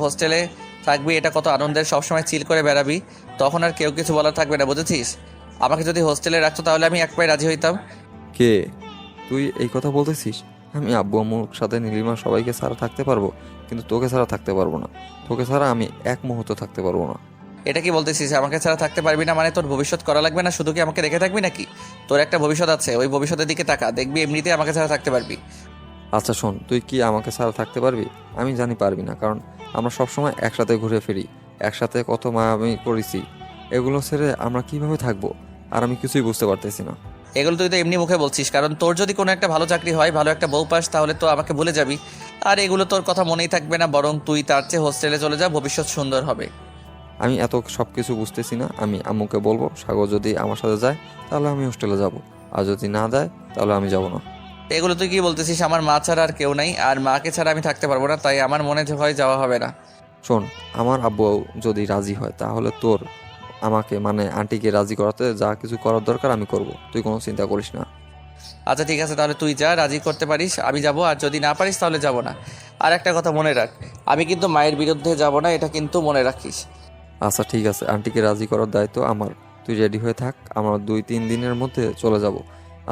হোস্টেলে থাকবি, এটা কত আনন্দের, সবসময় চিল করে বেড়াবি, তখন আর কেউ কিছু বলার থাকবে না, বুঝেছিস? আমাকে যদি হোস্টেলে রাখতো তাহলে আমি এক পায়ে রাজি হইতাম। কে তুই এই কথা বলতেছিস? আমি আব্বু আম্মুর সাথে নীলিমা সবাইকে ছাড়া থাকতে পারবো, কিন্তু তোকে ছাড়া থাকতে পারবো না। তোকে ছাড়া আমি এক মুহূর্ত থাকতে পারবো না। এটা কি বলতেছিস আমাকে ছাড়া থাকতে পারবি না? মানে তোর ভবিষ্যৎ করা লাগবে না, শুধু কি আমাকে রেখে থাকবি নাকি? তোর একটা ভবিষ্যৎ আছে, ওই ভবিষ্যতের দিকে তাকা, দেখবি এমনিতেই আমাকে ছাড়া থাকতে পারবি। আচ্ছা শোন, তুই কি আমাকে ছাড়া থাকতে পারবি? আমি জানি পারবি না, কারণ আমরা সবসময় একসাথে ঘুরে ফিরি, একসাথে কত মায়ামি করেছি। এগুলো ছেড়ে আমরা কিভাবে থাকবো? আর আমি কিছুই বুঝতে পারতেছি না। এগুলো তুই তো এমনি মুখে বলছিস, কারণ তোর যদি কোনো একটা ভালো চাকরি হয়, ভালো একটা বউ পাস, তাহলে তো আমাকে ভুলে যাবি। আর এগুলো তোর কথা মনেই থাকবে না, বরং তুই তার চেয়ে হোস্টেলে চলে যা, ভবিষ্যৎ সুন্দর হবে। আমি এত সব কিছু বুঝতেছি না। আমি আম্মুকে বলবো সাগর যদি আমার সাথে যায় তাহলে আমি হোস্টেলে যাব, আর যদি না যায় তাহলে আমি যাব না। এগুলো তুই কি বলতেছিস? আমার মা ছাড়া আর কেউ নাই, আর মাকে ছাড়া আমি থাকতে পারবো না, তাই আমার মনে হয় যাওয়া হবে না। শোন, আমার আব্বু যদি রাজি হয় তাহলে তোর আমাকে মানে আন্টিকে রাজি করাতে যা কিছু করার দরকার আমি করব, তুই কোনো চিন্তা করিস না। আচ্ছা ঠিক আছে, তাহলে তুই যা, রাজি করতে পারিস আমি যাব, আর যদি না পারিস তাহলে যাব না। আর একটা কথা মনে রাখ, আমি কিন্তু মায়ের বিরুদ্ধে যাব না, এটা কিন্তু মনে রাখিস। আচ্ছা ঠিক আছে, আন্টিকে রাজি করার দায়িত্ব আমার। তুই রেডি হয়ে থাক, আমরা 2-3 দিনের মধ্যে চলে যাব।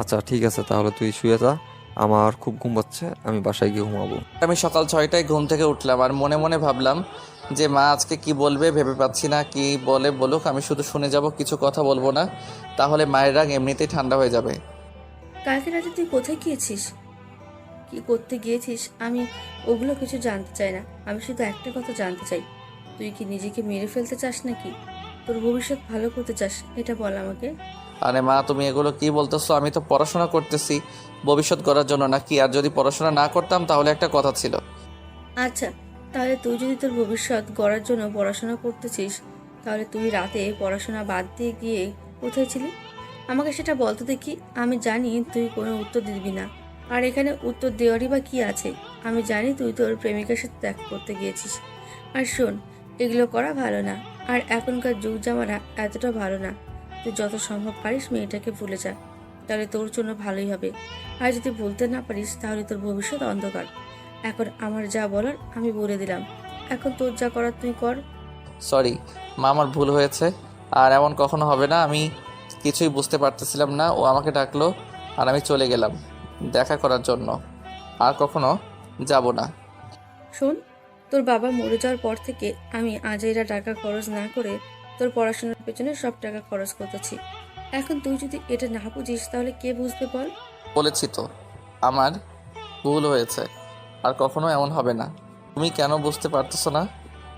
আচ্ছা ঠিক আছে, তাহলে তুই শুয়ে যা, আমার খুব ঘুম পাচ্ছে, আমি বাসায় গিয়ে ঘুমাবো। আমি সকাল 6টায় ঘুম থেকে উঠলাম আর মনে মনে ভাবলাম যে মা আজকে কি বলবে ভেবে পাচ্ছি না। কি বলে বলুক, আমি শুধু শুনে যাব, কিছু কথা বলবো না, তাহলে মায়ের রাগ এমনিতেই ঠান্ডা হয়ে যাবে। কালকে রাতে তুই কোথায় গিয়েছিস, কি করতে গিয়েছিস? আমি ওগুলো কিছু জানতে চাই না, আমি শুধু একটা কথা জানতে চাই, তুই কি নিজেকে মেরে ফেলতে চাস নাকি তোর ভবিষ্যৎ ভালো করতে চাস? এটা বল আমাকে। আরে মা, তুমি এগুলো কি বলতেছো? আমি তো পড়াশোনা করতেছি ভবিষ্যৎ করার জন্য নাকি? আর যদি পড়াশোনা না করতাম তাহলে একটা কথা ছিল। আচ্ছা, তাহলে তুই যদি তোর ভবিষ্যৎ গড়ার জন্য পড়াশোনা করতেছিস, তাহলে তুই রাতে পড়াশোনা বাদ দিয়ে গিয়ে কোথায় ছিলি আমাকে সেটা বলতো দেখি। আমি জানি তুই কোনো উত্তর দিবি না, আর এখানে উত্তর দেওয়ারই বা কী আছে? আমি জানি তুই তোর প্রেমিকার সাথে দেখা করতে গিয়েছিস। আর শোন, এগুলো করা ভালো না, আর এখনকার যুগ জামানা এতটা ভালো না। তুই যত সম্ভব পারিস মেয়েটাকে ভুলে যা, তাহলে তোর জন্য ভালোই হবে। আর যদি ভুলতে না পারিস তাহলে তোর ভবিষ্যৎ অন্ধকার। এখন আমার যা বলার আমি বলে দিলাম, এখন তোর যা করার তুই কর। সরি মা, আমার ভুল হয়েছে। আর এমন কখনো হবে না। আমি কিছুই বুঝতে পারতেছিলাম না। ও আমাকে ডাকলো আর আমি চলে গেলাম দেখা করার জন্য। আর কখনো যাব না। শোন, তোর বাবা মরে যাওয়ার পর থেকে আমি আজাইরা টাকা খরচ না করে তোর পড়াশোনার পেছনে সব টাকা খরচ করতেছি। এখন তুই যদি এটা না বুঝিস তাহলে কে বুঝবে বল? বলেছি তো আমার ভুল হয়েছে, আর কখনো এমন হবে না। তুমি কেন বুঝতে পারতেছো না?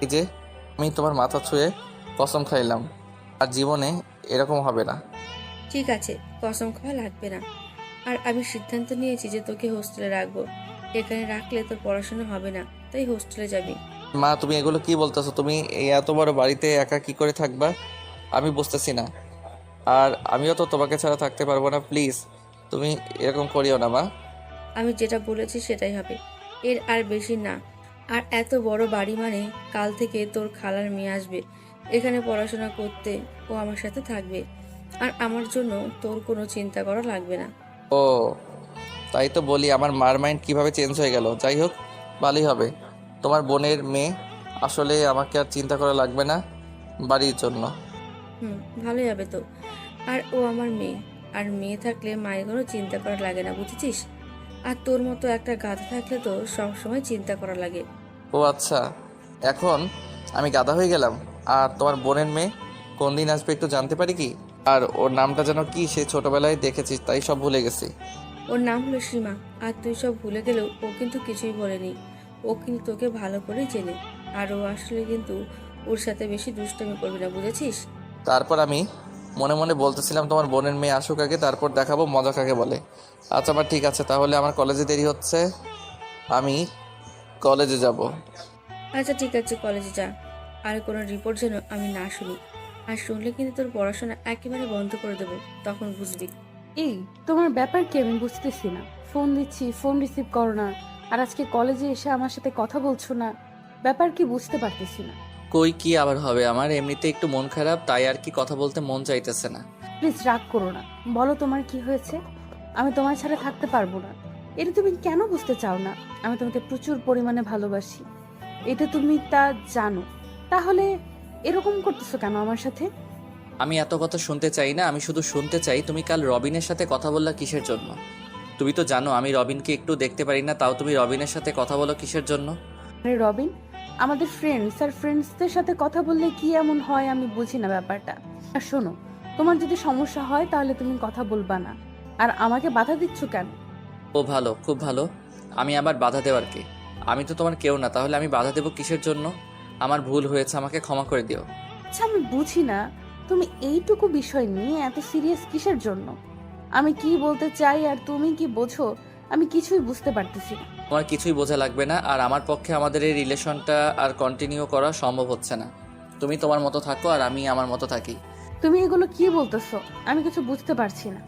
এই যে আমি তোমার মাথা ছুঁয়ে কসম খাইলাম, আর জীবনে এরকম হবে না। ঠিক আছে, কসম খাওয়া লাগবে না। আর আমি সিদ্ধান্ত নিয়েছি যে তোকে হোস্টেলে রাখবো। এখানে রাখলে তোর পড়াশোনা হবে না, তাই হোস্টেলে যাবি। মা, তুমি এগুলো কি বলতেছো? তুমি এই এত বড় বাড়িতে একা কি করে থাকবা? আমি বুঝতেছি না। আর আমিও তো তোমাকে ছাড়া থাকতে পারবো না। প্লিজ তুমি এরকম করিও না মা। আমি যেটা বলেছি সেটাই হবে, এর আর বেশি না। আর এত বড় বাড়ি মানে কাল থেকে তোর খালার মেয়ে আসবে এখানে পড়াশোনা করতে, ও আমার সাথে থাকবে। আর আমার জন্য তোর কোনো চিন্তা করা লাগবে না। ও তাই তো বলি, আমার মার মাইন্ড কিভাবে চেঞ্জ হয়ে গেল। যাই হোক, ভালোই হবে। তোমার বোনের মেয়ে, আসলে আমাকে আর চিন্তা করা লাগবে না বাড়ির জন্য। ভালোই হবে তো। আর ও আমার মেয়ে, আর মেয়ে থাকলে মায়ের কোনো চিন্তা করা লাগে না, বুঝেছিস? আর তোর মতো একটা গাধা থাকলে তো সবসময় চিন্তা করা লাগে। ও আচ্ছা, এখন আমি গাধা হয়ে গেলাম। আর তোমার বোনের মেয়ে কোন দিন আসবে একটু জানতে পারি কি? আর ওর নামটা যেন কি, সে ছোটবেলায় দেখেছিস তাই সব ভুলে গেছি। ওর নাম হলো সীমা। আর তুই সব ভুলে গেলেও ও কিন্তু কিছুই বলেনি। ও কিন্তু তোকে ভালো করেই চেনে। আর ও আসলে কিন্তু ওর সাথে বেশি দুষ্টামি করবি না, বুঝেছিস? তারপর আমি মনে মনে বলতেছিলাম তোমার বোনের মেয়ে আসুক আগে, তারপর দেখাবো মজা কাকে বলে। আচ্ছা আমার ঠিক আছে, তাহলে আমার কলেজে দেরি হচ্ছে, আমি কলেজে যাব। আচ্ছা ঠিক আছে, কলেজে যা। আর কোনো রিপোর্ট যেন আমি না শুনি। আর শুনলে কিন্তু তোর পড়াশোনা একেবারে বন্ধ করে দেবো, তখন বুঝবি। এই তোমার ব্যাপার কি আমি বুঝতেছি না। ফোন দিচ্ছি, ফোন রিসিভ করো না। আর আজকে কলেজে এসে আমার সাথে কথা বলছো না, ব্যাপার কি বুঝতে পারতেছি না। কই কি আবার হবে, আমার এমনিতে একটু মন খারাপ, তাই আর কি কথা বলতে মন চাইতেছে না। প্লিজ রাগ করো না, বলো তোমার কি হয়েছে। আমি তোমার ছাড়া থাকতে পারবো না। এটা তুমি কেন বুঝতে চাও না? আমি তোমাকে প্রচুর পরিমাণে ভালোবাসি, এটা তুমি তা জানো। তাহলে এরকম করতেছো কেন আমার সাথে? আমি এত কথা শুনতে চাই না, আমি শুধু শুনতে চাই তুমি কাল রবিনের সাথে কথা বললা কিসের জন্য? তুমি তো জানো আমি রবিনকে একটু দেখতে পারি না, তাও তুমি রবিনের সাথে কথা বলো কিসের জন্য? আরে রবিন আমাদের ফ্রেন্ডস, আর ফ্রেন্ডসদের সাথে কথা বললে কি এমন হয় আমি বুঝি না ব্যাপারটা। আর শোনো, তোমার যদি সমস্যা হয় তাহলে তুমি কথা বলবা না। আর আমাকে বাধা দিচ্ছ কেন? ও ভালো, খুব ভালো। আমি আবার বাধা দেওয়ার কি? আমি তো তোমার কেউ না, তাহলে আমি বাধা দেবো কিসের জন্য? আমার ভুল হয়েছে, আমাকে ক্ষমা করে দিও। আচ্ছা আমি বুঝি না তুমি এইটুকু বিষয় নিয়ে এত সিরিয়াস কিসের জন্য। আমি কি বলতে চাই আর তুমি কি বোঝো আমি কিছুই বুঝতে পারতেছি না। তোমার কিছুই বোঝা লাগবে না, আর আমার পক্ষে আমাদের এই রিলেশনটা আর কন্টিনিউ করা সম্ভব হচ্ছে না। তুমি তোমার মতো থাকো আর আমি আমার মতো থাকি। তুমি এগুলো কি বলতেছো? আমি কিছু বুঝতে পারছি না।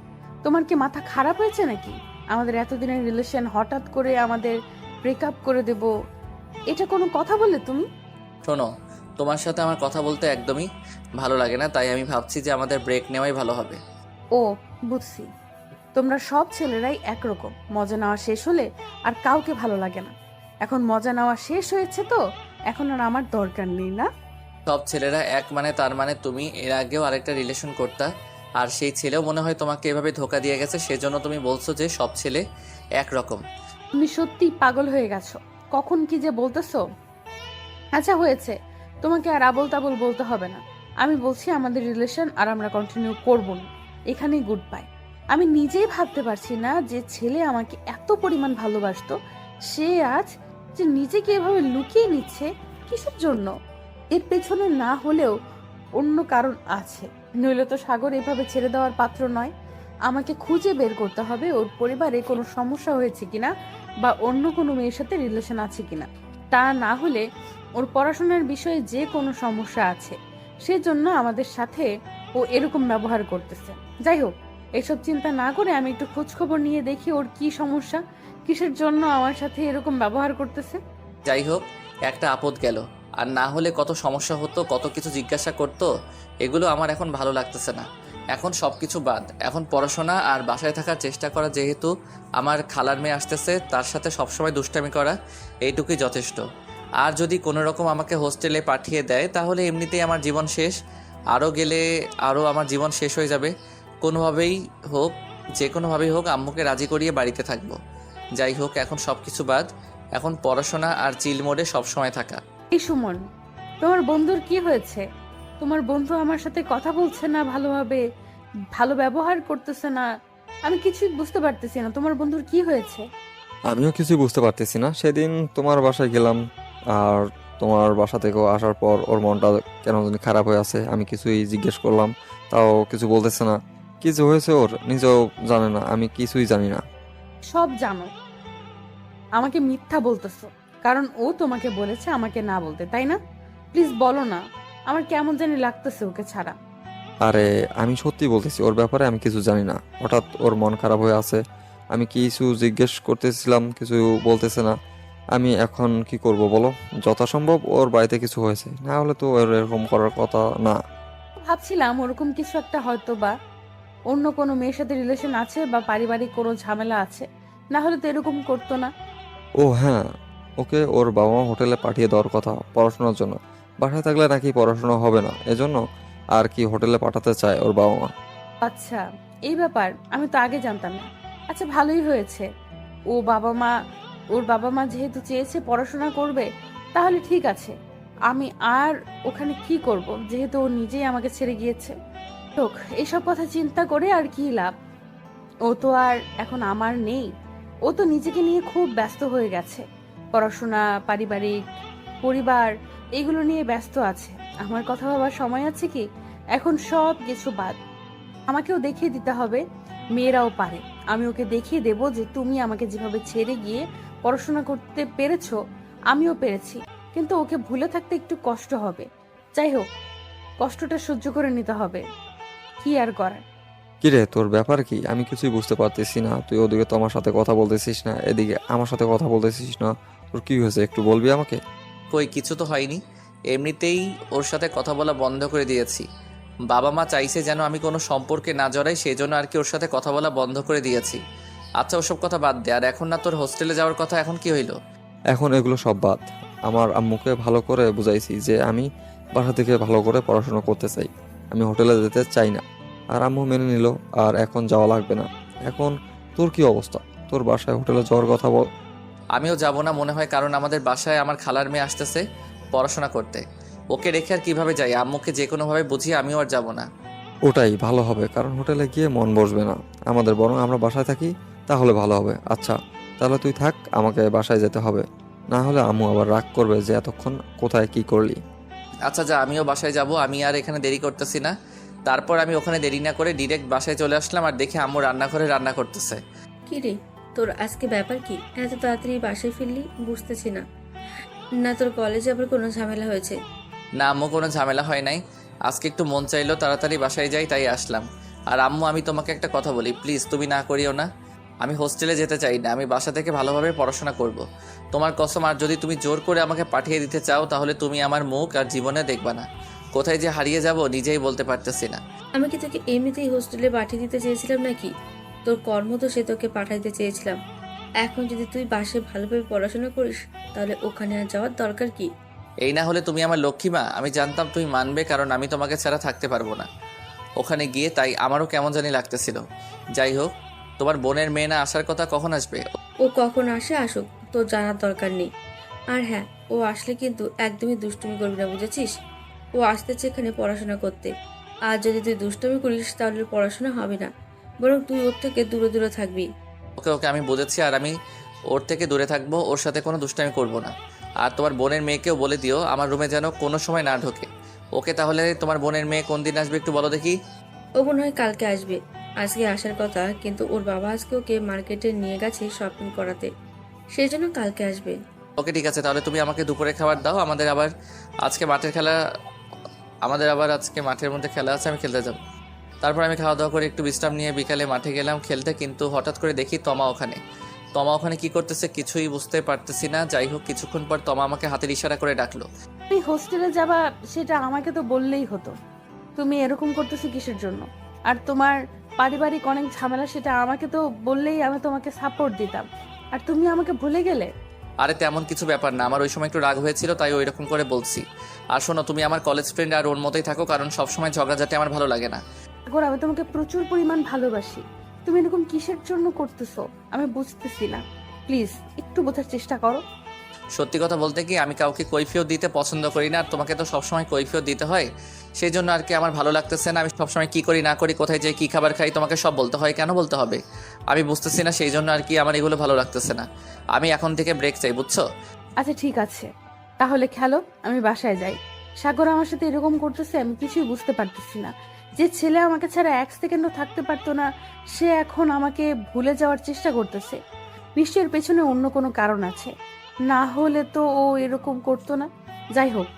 তোমার কি মাথা খারাপ হয়েছে নাকি? আমাদের এতদিনের রিলেশন হঠাৎ করে আমাদের ব্রেকআপ করে দেব, এটা কোনো কথা বললে তুমি? শোনো, তোমার সাথে আমার কথা বলতে একদমই ভালো লাগে না, তাই আমি ভাবছি যে আমাদের ব্রেক নেওয়াই ভালো হবে। ও বুঝছি, তোমরা সব ছেলেরাই একরকম, মজা নেওয়া শেষ হলে আর কাউকে ভালো লাগে না। এখন মজা নেওয়া শেষ হয়েছে তো এখন আর আমার দরকার নেই না? সব ছেলেরা এক মানে তার মানে তুমি এর আগেও আরেকটা রিলেশন করতা, আর সেই ছেলেও মনে হয় তোমাকে এভাবে ধোকা দিয়ে গেছে, সেজন্য তুমি বলছো যে সব ছেলে একরকম। তুমি সত্যি পাগল হয়ে গেছো, কখন কি যে বলতেছো। আচ্ছা হয়েছে, তোমাকে আর আবল তাবল বলতে হবে না। আমি বলছি আমাদের রিলেশন আর আমরা কন্টিনিউ করব না, এখানেই গুড বাই। আমি নিজেই ভাবতে পারছি না যে ছেলে আমাকে এত পরিমাণ ভালোবাসতো, সে আজ যে নিজেকে এভাবে লুকিয়ে নিচ্ছে কিসের জন্য? এর পেছনে না হলেও অন্য কারণ আছে, নইলে তো সাগর এভাবে ছেড়ে দেওয়ার পাত্র নয়। আমাকে খুঁজে বের করতে হবে ওর পরিবারে কোনো সমস্যা হয়েছে কিনা, বা অন্য কোনো মেয়ের সাথে রিলেশন আছে কিনা। তা না হলে ওর পড়াশোনার বিষয়ে যে কোনো সমস্যা আছে, সেজন্য আমাদের সাথে ও এরকম ব্যবহার করতেছে। যাই হোক, এসব চিন্তা না করে আমি একটু খোঁজ খবর নিয়ে দেখি ওর কি সমস্যা, কিসের জন্য আমার সাথে এরকম ব্যবহার করতেছে। যাই হোক, একটা আপদ গেল, আর না হলে কত সমস্যা হতো, কত কিছু জিজ্ঞাসা করতো। এগুলো আমার এখন ভালো লাগতেছে না। এখন সব কিছু বাদ, এখন পড়াশোনা আর বাসায় থাকার চেষ্টা করা। যেহেতু আমার খালার মেয়ে আসতেছে, তার সাথে সবসময় দুষ্টামি করা, এইটুকুই যথেষ্ট। আর যদি কোনো রকম আমাকে হোস্টেলে পাঠিয়ে দেয় তাহলে এমনিতেই আমার জীবন শেষ। আরও গেলে আরও আমার জীবন শেষ হয়ে যাবে। কোনোভাবেই হোক, যে কোনোভাবেই হোক আম্মুকে রাজি করিয়ে বাড়িতে থাকবো। যাই হোক, এখন সব কিছু বাদ, এখন পড়াশোনা আর চিল মোডে সবসময় থাকা। এই সুমন, তোমার বন্ধুর কি হয়েছে? তোমার বন্ধু আমার সাথে কথা বলছে না ভালোভাবে, ভালো ব্যবহার করতেছে না, আমি কিছুই বুঝতে পারতেছি না। তোমার বন্ধুর কি হয়েছে? আমিও কিছুই বুঝতে পারতেছি না। সেদিন তোমার বাসায় গেলাম, আর তোমার বাসা থেকেও আসার পর ওর মনটা কেন জানি খারাপ হয়ে আছে। আমি কিছুই জিজ্ঞেস করলাম, তাও কিছু বলতেছে না। কিছু হয়েছে ওর নিজেও জানে না, আমি কিছুই জানি না। সব জানো, আমাকে মিথ্যা বলতেছো, কারণ ও তোমাকে বলেছে আমাকে না বলতে, তাই না? প্লিজ বলো না, আমার কেমন জানি লাগতেছে ওকে ছাড়া। আরে আমি সত্যি বলতেছি, ওর ব্যাপারে আমি কিছু জানি না। হঠাৎ ওর মন খারাপ হয়ে আছে, আমি কিছু জিজ্ঞেস করতেছিলাম, কিছু বলতেছে না। আমি এখন কি করব বলো? যথাসম্ভব ওর বাড়িতে কিছু হয়েছে, না হলে তো ওর এরকম করার কথা না। ভাবছিলাম ওরকম কিছু একটা হয়তো বা অন্য কোনো মেয়ের সাথে রিলেশন আছে বা পারিবারিক কোনো ঝামেলা আছে, না হলে তো এরকম করতো না। ও হ্যাঁ, ওকে ওর বাবা মা হোটেলে পাঠিয়ে দেওয়ার কথা পড়াশোনার জন্য। বাসায় থাকলে নাকি পড়াশোনা হবে না, এজন্য আর কি হোটেলে পাঠাতে চায় ওর বাবা মা। আচ্ছা, এই ব্যাপার আমি তো আগে জানতাম না। আচ্ছা, ভালোই হয়েছে। ও বাবা মা ওর বাবা মা যেহেতু চেয়েছে পড়াশোনা করবে, তাহলে ঠিক আছে। আমি আর ওখানে কি করব, যেহেতু ও নিজেই আমাকে ছেড়ে গিয়েছে। হোক, এইসব কথা চিন্তা করে আর কি লাভ? ও তো আর এখন আমার নেই। ও তো নিজেকে নিয়ে খুব ব্যস্ত হয়ে গেছে। পড়াশোনা, পারিবারিক, পরিবার, এগুলো নিয়ে ব্যস্ত আছে। আমার কথা ভাবার সময় আছে কি? এখন সব কিছু বাদ। আমাকেও দেখিয়ে দিতে হবে মেয়েরাও পারে। আমি ওকে দেখিয়ে দেব যে তুমি আমাকে যেভাবে ছেড়ে গিয়ে পড়াশোনা করতে পেরেছো, আমিও পেরেছি। কিন্তু ওকে ভুলে থাকতে একটু কষ্ট হবে। যাই হোক, কষ্টটা সহ্য করে নিতে হবে, কি আর করার। কিরে, তোর ব্যাপার কি? আমি কিছুই বুঝতে পারতেছি না। তুই ওদিকে তো আমার সাথে কথা বলতেছিস না, এদিকে আমার সাথে কথা বলতেছিস না। তোর কি হয়েছে একটু বলবি আমাকে? কই, কিছু তো হয়নি। এমনিতেই ওর সাথে কথা বলা বন্ধ করে দিয়েছি। বাবা মা চাইছে যেন আমি কোনো সম্পর্কে না জড়াই, সেই জন্য আর কি ওর সাথে কথা বলা বন্ধ করে দিয়েছি। আচ্ছা, ওসব কথা বাদ দে। আর এখন না তোর হোস্টেলে যাওয়ার কথা, এখন কি হইলো? এখন এগুলো সব বাদ। আমার আম্মুকে ভালো করে বুঝাইছি যে আমি বাসা থেকে ভালো করে পড়াশোনা করতে চাই, আমি হোটেলে যেতে চাই না। আর আম্মু মেনে নিল, আর এখন যাওয়া লাগবে না। এখন তোর কি অবস্থা? তোর বাসায় হোটেলে যাওয়ার কথা বল। আমিও যাব না মনে হয়, কারণ আমাদের বাসায় আমার খালার মেয়ে আসতেছে পড়াশোনা করতে। ওকে রেখে আর কিভাবে যাই? আম্মুকে যে কোনোভাবে বুঝিয়ে আমিও আর যাব না। ওটাই ভালো হবে, কারণ হোটেলে গিয়ে মন বসবে না আমাদের, বরং আমরা বাসায় থাকি, তাহলে ভালো হবে। আচ্ছা তাহলে তুই থাক, আমাকে বাসায় যেতে হবে, না হলে আম্মু আবার রাগ করবে যে এতক্ষণ কোথায় কি করলি। আচ্ছা যা, আমিও বাসায় যাব। আমি আর এখানে দেরি করতেছি না। তারপর আমি ওখানে দেরি না করে ডিরেক্ট বাসায় চলে আসলাম, আর দেখে আম্মু রান্নাঘরে রান্না করতেছে। কি রে, তোর আজকে ব্যাপার কি? এত তাড়াতাড়ি বাসায় ফিরলি, বুঝতেছি না। না তোর কলেজে আবার কোনো ঝামেলা হয়েছে? না আম্মু, কোনো ঝামেলা হয় নাই। আজকে একটু মন চাইলো তাড়াতাড়ি বাসায় যাই, তাই আসলাম। আর আম্মু, আমি তোমাকে একটা কথা বলি, প্লিজ তুমি না করিও না। আমি হোস্টেলে যেতে চাই না, আমি বাসা থেকে ভালোভাবে পড়াশোনা করব। তোমার কসম, আর যদি তুমি জোর করে আমাকে পাঠিয়ে দিতে চাও তাহলে তুমি আমার মুখ আর জীবনে দেখবা না। কোথায় যে হারিয়ে যাব নিজেই বলতে পারতেছি না। আমি কি তোকে এমনিতেই হোস্টেলে পাঠিয়ে দিতে চেয়েছিলাম নাকি? তোর কর্ম তো সে তোকে পাঠাইতে চেয়েছিলাম। এখন যদি তুই বাসায় ভালোভাবে পড়াশোনা করিস, তাহলে ওখানে আর যাওয়ার দরকার কি? এই না হলে তুমি আমার লক্ষ্মী মা, আমি জানতাম তুমি মানবে, কারণ আমি তোমাকে ছাড়া থাকতে পারবো না ওখানে গিয়ে, তাই আমারও কেমন জানি লাগতেছিল। যাই হোক, তোমার বোনের মেয়ে না আসার কথা, কখন আসবে? ও কখন আসে আসুক, তোর জানার দরকার নেই। আর হ্যাঁ, ও আসলে কিন্তু একদমই দুষ্টুমি করবি না, বুঝেছিস? ও আসতেছে এখানে পড়াশোনা করতে। আর যদি তুই দুষ্টুমি করিস তাহলে পড়াশোনা হবে না, বরং তুই ওর থেকে দূরে দূরে থাকবি। ওকে ওকে, আমি বুঝেছি। আর আমি ওর থেকে দূরে থাকবো, ওর সাথে কোনো দুষ্টামি করব না। আর তোমার বোনের মেয়েকেও বলে দিও আমার রুমে যেন কোনো সময় না ঢোকে। ওকে, তাহলে তোমার বোনের মেয়ে কোন দিন আসবে একটু বলো দেখি। ও মনে হয় কালকে আসবে। আজকে আসার কথা, কিন্তু ওর বাবা আজকে ওকে মার্কেটে নিয়ে গেছে শপিং করাতে, সেই জন্য কালকে আসবে। ওকে ঠিক আছে, তাহলে তুমি আমাকে দুপুরে খাবার দাও। আমাদের আবার আজকে মাঠের মধ্যে খেলা আছে, আমি খেলতে যাব। তারপর আমি খাওয়া দাওয়া করে একটু বিশ্রাম নিয়ে বিকালে মাঠে গেলাম খেলতে, কিন্তু হঠাৎ করে দেখি তমা ওখানে কি করতেছে কিছুই বুঝতে পারতেছি না। যাই হোক, কিছুক্ষণ পর তমা আমাকে হাতের ইশারা করে ডাকলো। তুমি হোস্টেলে যাবা, সেটা আমাকে তো বললেই হতো। তুমি এরকম করতেছো কিসের জন্য? আর তোমার পারিবারিক অনেক ঝামেলা, সেটা আমাকে তো বললেই আমি তোমাকে সাপোর্ট দিতাম। আর তুমি আমাকে ভুলে গেলে। আরে তেমন কিছু ব্যাপার না, আমার ওই সময় একটু রাগ হয়েছিল তাই ওই রকম করে বলছি। আর শোনো, তুমি আমার কলেজ ফ্রেন্ড আর ওর মতোই থাকো, কারণ সবসময় ঝগড়াঝাটি আমার ভালো লাগে না। সাগর, আমি তোমাকে প্রচুর পরিমাণ ভালোবাসি। তুমি এরকম কিসের জন্য করতেছো আমি বুঝতেছি না। প্লিজ একটু বোঝার চেষ্টা করো। সত্যি কথা বলতে কি, আমি কাউকে কৈফিয়ত দিতে পছন্দ করি না, আর তোমাকে তো সবসময় কৈফিয়ত দিতে হয়, সেই জন্য আর কি আমার ভালো লাগতেছে না। আমি সবসময় কি করি না করি, কোথায় যাই, কী খাবার খাই, তোমাকে সব বলতে হয়, কেন বলতে হবে আমি বুঝতেছি না, সেই জন্য আর কি আমার এগুলো ভালো লাগতেছে না। আমি এখন থেকে ব্রেক চাই, বুঝছো? আচ্ছা ঠিক আছে, তাহলে খেলো, আমি বাসায় যাই। সাগর আমার সাথে এরকম করতেছে আমি কিছুই বুঝতে পারতেছি না। যে ছেলে আমাকে ছাড়া এক সেকেন্ডও থাকতে পারতো না, সে এখন আমাকে ভুলে যাওয়ার চেষ্টা করতেছে। নিশ্চয়ের পেছনে অন্য কোনো কারণ আছে, না হলে তো ও এরকম করতো না। যাই হোক,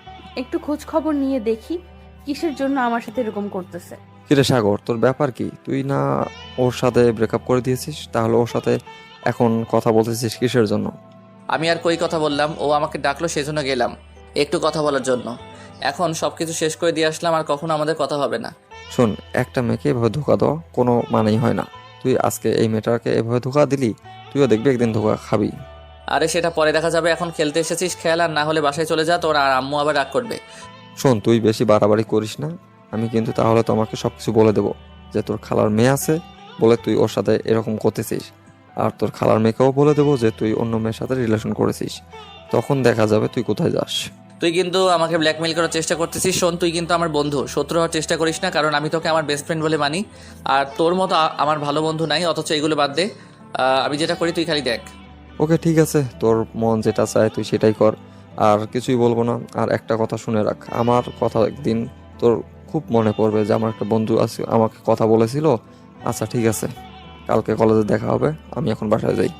একটু খোঁজ খবর নিয়ে দেখি কিসের জন্য আমার সাথে এরকম করতেছে। কিরে সাগর, তোর ব্যাপার কি? তুই না ওর সাথে ব্রেকআপ করে দিয়েছিস, তাহলে ওর সাথে এখন কথা বলতেছিস কিসের জন্য? আমি আর কই কথা বললাম, ও আমাকে ডাকলো সেজন্য গেলাম একটু কথা বলার জন্য। এখন সব কিছু শেষ করে দিয়ে আসলাম, আর কখনো আমাদের কথা হবে না। শোন, একটা মেয়েকে এভাবে ধোকা দেওয়া কোনো মানেই হয় না। তুই আজকে এই মেয়েটাকে এভাবে ধোকা দিলি, তুইও দেখবি একদিন ধোকা খাবি। আরে সেটা পরে দেখা যাবে, এখন খেলতে এসেছিস খেল, আর না হলে বাসায় চলে যা, তোর আর আম্মু আবার রাগ করবে। শোন, তুই বেশি বাড়াবাড়ি করিস না, আমি কিন্তু তাহলে তোমাকে সব কিছু বলে দেবো যে তোর খালার মেয়ে আছে বলে তুই ওর সাথে এরকম করতেছিস, আর তোর খালার মেয়েকেও বলে দেবো যে তুই অন্য মেয়ের সাথে রিলেশন করেছিস। তখন দেখা যাবে তুই কোথায় যাস। তুই কিন্তু আমাকে ব্ল্যাকমেইল করার চেষ্টা করতেছিস। শোন, তুই কিন্তু আমার বন্ধু, শত্রু হওয়ার চেষ্টা করিস না, কারণ আমি তোকে আমার বেস্ট ফ্রেন্ড বলে মানি, আর তোর মতো আমার ভালো বন্ধু নাই। অথচ এগুলো বাদ দে, আমি যেটা করি তুই খালি দেখ। ওকে ঠিক আছে, তোর মন যেটা চায় তুই সেটাই কর, আর কিছুই বলবো না। আর একটা কথা শুনে রাখ, আমার কথা একদিন তোর খুব মনে পড়বে যে আমার একটা বন্ধু আছে আমাকে কথা বলেছিল। আচ্ছা ঠিক আছে, কালকে কলেজে দেখা হবে, আমি এখন বাসায় যাই।